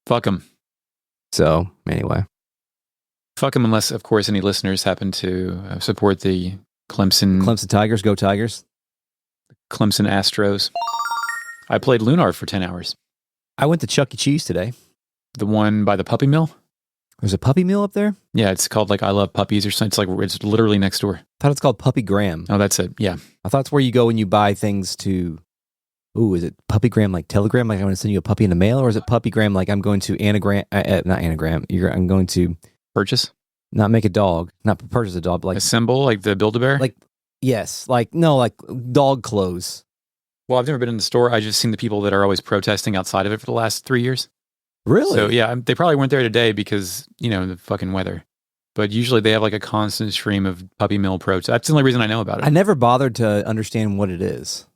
Fuck them. So, anyway. Fuck them unless, of course, any listeners happen to support the Clemson Tigers. Go Tigers. Clemson Astros. I played Lunar for 10 hours. I went to Chuck E. Cheese today. The one by the puppy mill? There's a puppy mill up there? Yeah, it's called like I Love Puppies or something. It's literally next door. I thought it's called Puppy Graham. Oh, that's it. Yeah. I thought it's where you go and you buy things to... Ooh, is it Puppygram like Telegram? Like I'm going to send you a puppy in the mail? Or is it Puppygram like I'm going to anagram... not anagram. I'm going to... Purchase? Not make a dog. Not purchase a dog, but like... Assemble, like the Build-A-Bear? Like, yes. Like, no, like dog clothes. Well, I've never been in the store. I just seen the people that are always protesting outside of it for the last 3 years. Really? So yeah, they probably weren't there today because, the fucking weather. But usually they have like a constant stream of puppy mill protests. That's the only reason I know about it. I never bothered to understand what it is,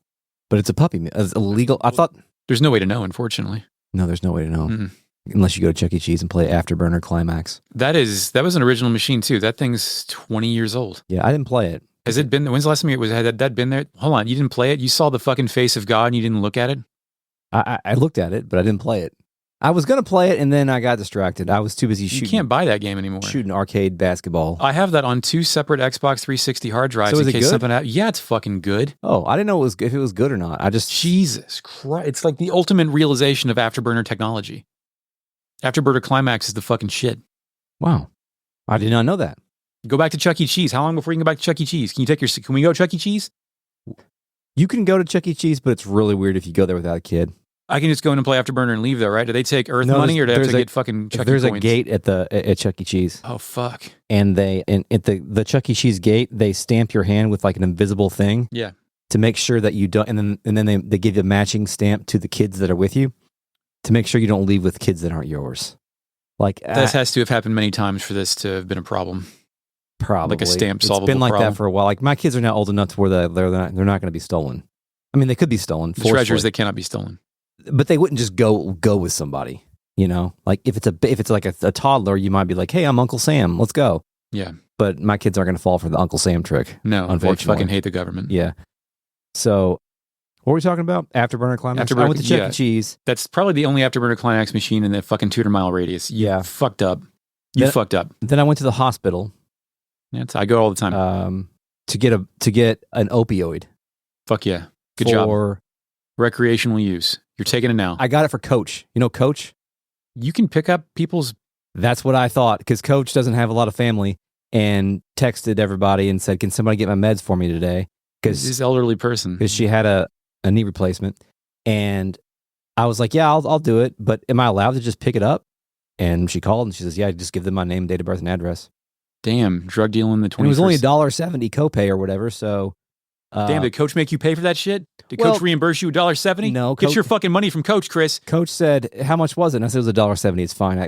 but it's a puppy mill. It's illegal. I thought there's no way to know, unfortunately. No, there's no way to know. Unless you go to Chuck E. Cheese and play Afterburner Climax. That was an original machine too. That thing's 20 years old. Yeah, I didn't play it. Has it been? When's the last time had that been there? Hold on, you didn't play it? You saw the fucking face of God and you didn't look at it? I looked at it, but I didn't play it. I was going to play it and then I got distracted. I was too busy shooting. You can't buy that game anymore. Shooting arcade basketball. I have that on 2 separate Xbox 360 hard drives. So is in it case good? something happens. Yeah, it's fucking good. Oh, I didn't know if it was good or not. Jesus Christ. It's like the ultimate realization of Afterburner technology. Afterburner Climax is the fucking shit. Wow. I did not know that. Go back to Chuck E. Cheese. How long before you can go back to Chuck E. Cheese? Can we go to Chuck E. Cheese? You can go to Chuck E. Cheese, but it's really weird if you go there without a kid. I can just go in and play Afterburner and leave though, right? Do they take Earth money or do I have to get fucking Chuck E. There's coins? a gate at Chuck E. Cheese. Oh, fuck. And at the Chuck E. Cheese gate, they stamp your hand with like an invisible thing. Yeah. To make sure that you don't, and then they give you a matching stamp to the kids that are with you to make sure you don't leave with kids that aren't yours. Like This has to have happened many times for this to have been a problem. Probably. Like a stamp solvable It's been like problem. that for a while. Like my kids are now old enough to where they're not going to be stolen. I mean, they could be stolen. The treasures that cannot be stolen. But they wouldn't just go with somebody, Like if it's like a toddler, you might be like, "Hey, I'm Uncle Sam. Let's go." Yeah. But my kids aren't going to fall for the Uncle Sam trick. No, unfortunately. they fucking hate the government. Yeah. So, what were we talking about? Afterburner Climax? I went to Chuck E. Cheese. That's probably the only Afterburner Climax machine in the fucking 200 mile radius. You fucked up. You fucked up. Then I went to the hospital. I go all the time. To get an opioid. Fuck yeah. Good job. Recreational use. You're taking it now. I got it for Coach. You know Coach? You can pick up people's... That's what I thought, because Coach doesn't have a lot of family, and texted everybody and said, "Can somebody get my meds for me today?" Because this elderly person. Because she had a knee replacement. And I was like, "Yeah, I'll do it, but am I allowed to just pick it up?" And she called and she says, "Yeah, just give them my name, date of birth, and address." Damn, drug dealing the 21st. And it was only $1.70 copay or whatever, so... Damn, did Coach make you pay for that shit? Did Coach reimburse you $1.70? No. Get your fucking money from Coach, Chris. Coach said, "How much was it?" And I said, "It was $1.70. It's fine." I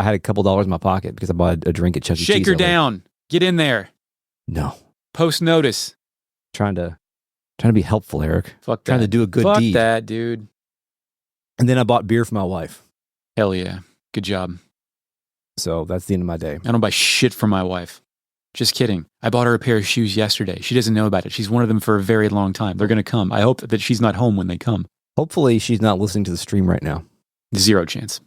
had a couple dollars in my pocket because I bought a drink at Chuck E. Cheese. Shake her down. Get in there. No. Post notice. Trying to be helpful, Eric. Fuck that. Trying to do a good deed. Fuck that, dude. And then I bought beer for my wife. Hell yeah. Good job. So that's the end of my day. I don't buy shit for my wife. Just kidding. I bought her a pair of shoes yesterday. She doesn't know about it. She's wanted them for a very long time. They're going to come. I hope that she's not home when they come. Hopefully she's not listening to the stream right now. 0 chance.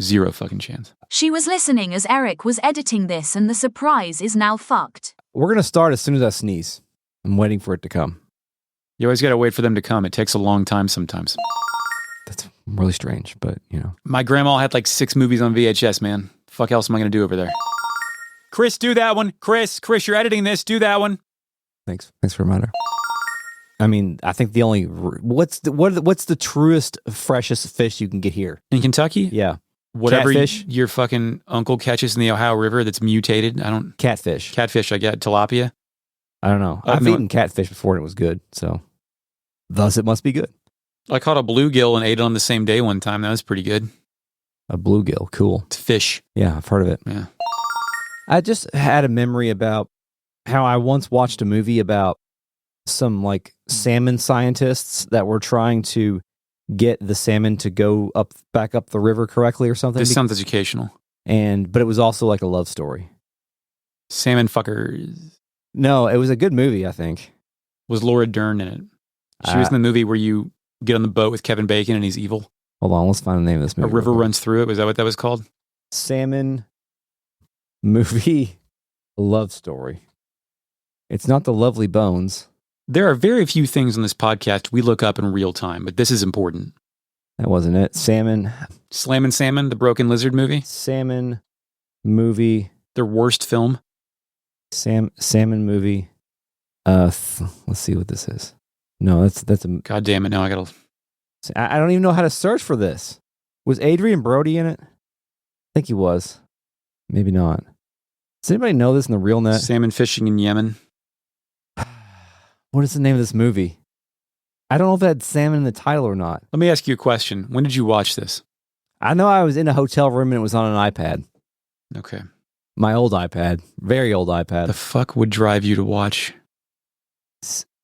0 fucking chance. She was listening as Eric was editing this, and the surprise is now fucked. We're going to start as soon as I sneeze. I'm waiting for it to come. You always got to wait for them to come. It takes a long time sometimes. That's really strange, but My grandma had like 6 movies on VHS, man. Fuck else am I going to do over there? Chris, do that one. Chris, you're editing this. Do that one. Thanks for a reminder. I mean, I think the only what's the truest, freshest fish you can get here in Kentucky? Yeah, whatever catfish. Your fucking uncle catches in the Ohio River that's mutated. Catfish. Catfish. I get tilapia. I don't know. I've eaten catfish before and it was good. So, thus it must be good. I caught a bluegill and ate it on the same day one time. That was pretty good. A bluegill, cool. It's fish. Yeah, I've heard of it. Yeah. I just had a memory about how I once watched a movie about some like salmon scientists that were trying to get the salmon to go back up the river correctly or something. This sounds educational. But it was also like a love story. Salmon fuckers. No, it was a good movie, I think. Was Laura Dern in it? She was in the movie where you get on the boat with Kevin Bacon and he's evil. Hold on, let's find the name of this movie. A river runs through it. Was that what that was called? Salmon movie love story. It's not The Lovely Bones. There are very few things on this podcast we look up in real time, but this is important. That wasn't it. Slammin' Salmon, the Broken Lizard movie. Salmon movie. Their worst film. Salmon movie. Let's see what this is. No, that's a. God damn it! Now I gotta. I don't even know how to search for this. Was Adrian Brody in it? I think he was. Maybe not. Does anybody know this in the real net? Salmon fishing in Yemen. What is the name of this movie? I don't know if it had salmon in the title or not. Let me ask you a question. When did you watch this? I know I was in a hotel room and it was on an iPad. Okay. My old iPad. Very old iPad. The fuck would drive you to watch?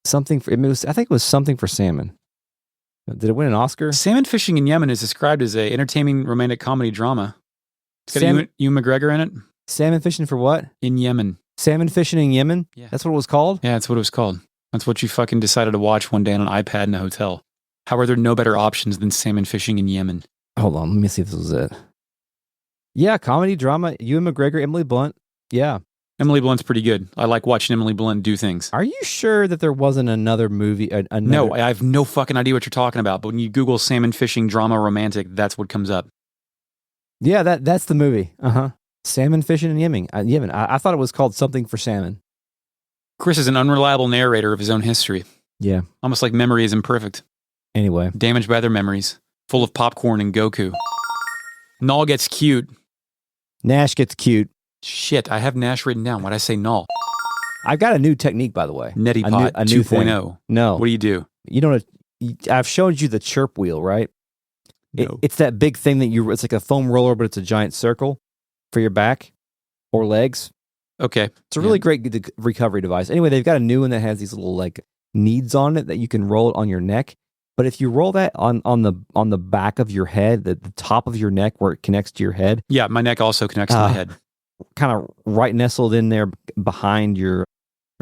Something for, I think it was something for salmon. Did it win an Oscar? Salmon fishing in Yemen is described as a entertaining romantic comedy drama. It's got Ewan McGregor in it. Salmon fishing for what? In Yemen. Salmon fishing in Yemen? Yeah. That's what it was called? Yeah, that's what it was called. That's what you fucking decided to watch one day on an iPad in a hotel. How are there no better options than salmon fishing in Yemen? Hold on, let me see if this was it. Yeah, comedy, drama, Ewan McGregor, Emily Blunt. Yeah. Emily Blunt's pretty good. I like watching Emily Blunt do things. Are you sure that there wasn't another movie? No, I have no fucking idea what you're talking about. But when you Google salmon fishing drama romantic, that's what comes up. Yeah, that's the movie. Salmon fishing in Yemen. I thought it was called something for salmon. Chris is an unreliable narrator of his own history. Yeah. Almost like memory is imperfect. Anyway. Damaged by their memories. Full of popcorn and Goku. Null gets cute. Nash gets cute. Shit, I have Nash written down. Why'd I say Null? I've got a new technique, by the way. Neti-Pot 2.0. No. What do you do? You know what? I've showed you the chirp wheel, right? No. It's that big thing that it's like a foam roller, but it's a giant circle for your back or legs. Okay. It's a really great recovery device. Anyway, they've got a new one that has these little like needs on it that you can roll it on your neck. But if you roll that on the back of your head, the top of your neck where it connects to your head. Yeah, my neck also connects to my head. Kind of right nestled in there behind or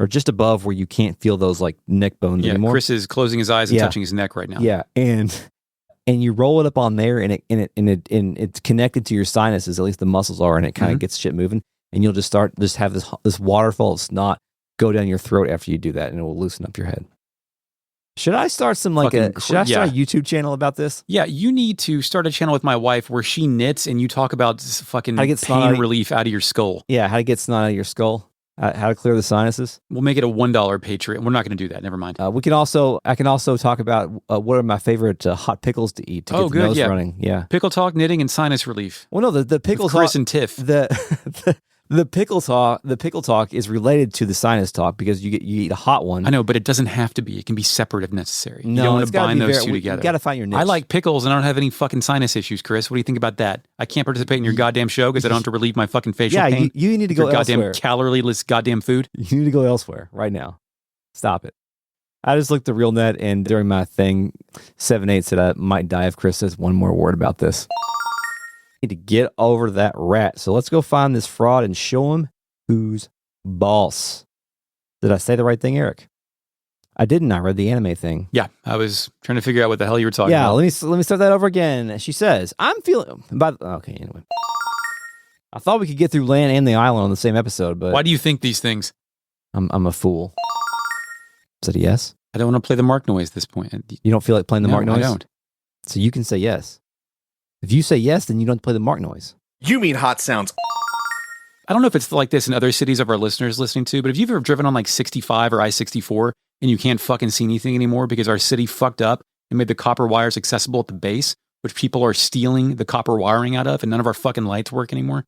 just above where you can't feel those like neck bones anymore. Chris is closing his eyes and touching his neck right now. Yeah, and you roll it up on there, and it's connected to your sinuses. At least the muscles are, and it kind of gets shit moving. And you'll just have this waterfall of snot go down your throat after you do that, and it will loosen up your head. Should I start should I start a YouTube channel about this? Yeah, you need to start a channel with my wife where she knits and you talk about fucking pain relief out of your skull. Yeah, how to get snot out of your skull. How to clear the sinuses. We'll make it a $1 Patreon. We're not going to do that. Never mind. I can also talk about what are my favorite hot pickles to eat to get the nose running. Yeah, pickle talk, knitting, and sinus relief. Well, no, the pickles. Chris and Tiff. The pickle talk is related to the sinus talk because you eat a hot one. I know, but it doesn't have to be. It can be separate if necessary. No, you don't want to bind those two together. You got to find your niche. I like pickles and I don't have any fucking sinus issues, Chris. What do you think about that? I can't participate in your goddamn show because I don't have to relieve my fucking facial pain. You need to go elsewhere. Goddamn calorie-less goddamn food. You need to go elsewhere right now. Stop it. I just looked at RealNet and during my thing, 7-8 said I might die if Chris says one more word about this. Need to get over that rat. So let's go find this fraud and show him who's boss. Did I say the right thing, Eric? I didn't. I read the anime thing. Yeah, I was trying to figure out what the hell you were talking about. Yeah, let me start that over again. She says, "I'm feeling." Okay, anyway. I thought we could get through Lann and the island on the same episode, but why do you think these things? I'm a fool. Is that a yes? I don't want to play the mark noise at this point. You don't feel like playing the mark noise? I don't. So you can say yes. If you say yes, then you don't play the mark noise. You mean hot sounds. I don't know if it's like this in other cities of our listeners listening to, but if you've ever driven on like 65 or I-64 and you can't fucking see anything anymore because our city fucked up and made the copper wires accessible at the base, which people are stealing the copper wiring out of, and none of our fucking lights work anymore.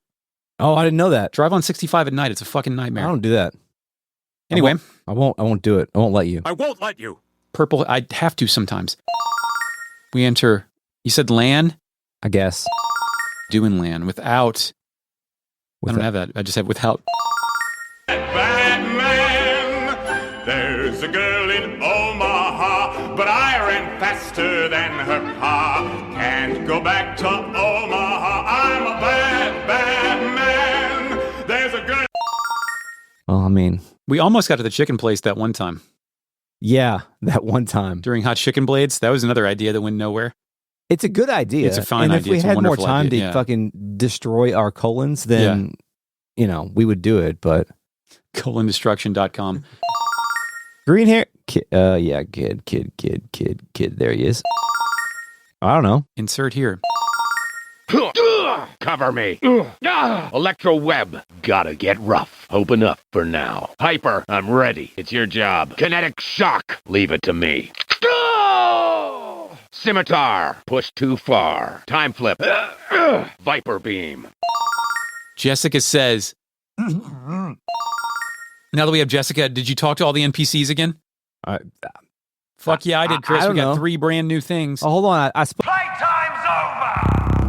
Oh, I didn't know that. Drive on 65 at night. It's a fucking nightmare. I don't do that. Anyway. I won't do it. I won't let you. I won't let you. Purple, I have to sometimes. We enter, you said Lann? I guess. Doing Lann without... I don't have that. I just have without. Batman, there's a girl in Omaha, but I ran faster than her pa. Can't go back to Omaha. I'm a bad man. There's a girl. Well, I mean, we almost got to the chicken place that one time. Yeah, that one time during Hot Chicken Blades. That was another idea that went nowhere. It's a good idea. It's a fine idea. And if we had more time to fucking destroy our colons, then, we would do it, but... Colondestruction.com. Green hair... kid. There he is. I don't know. Insert here. Cover me. Electro web. Gotta get rough. Open up for now. Hyper, I'm ready. It's your job. Kinetic shock. Leave it to me. Scimitar. Push too far. Time flip. Viper beam. Jessica says... Now that we have Jessica, did you talk to all the NPCs again? Fuck yeah, I did, Chris. I We don't got know. 3 brand new things. Oh, hold on. Playtime's over!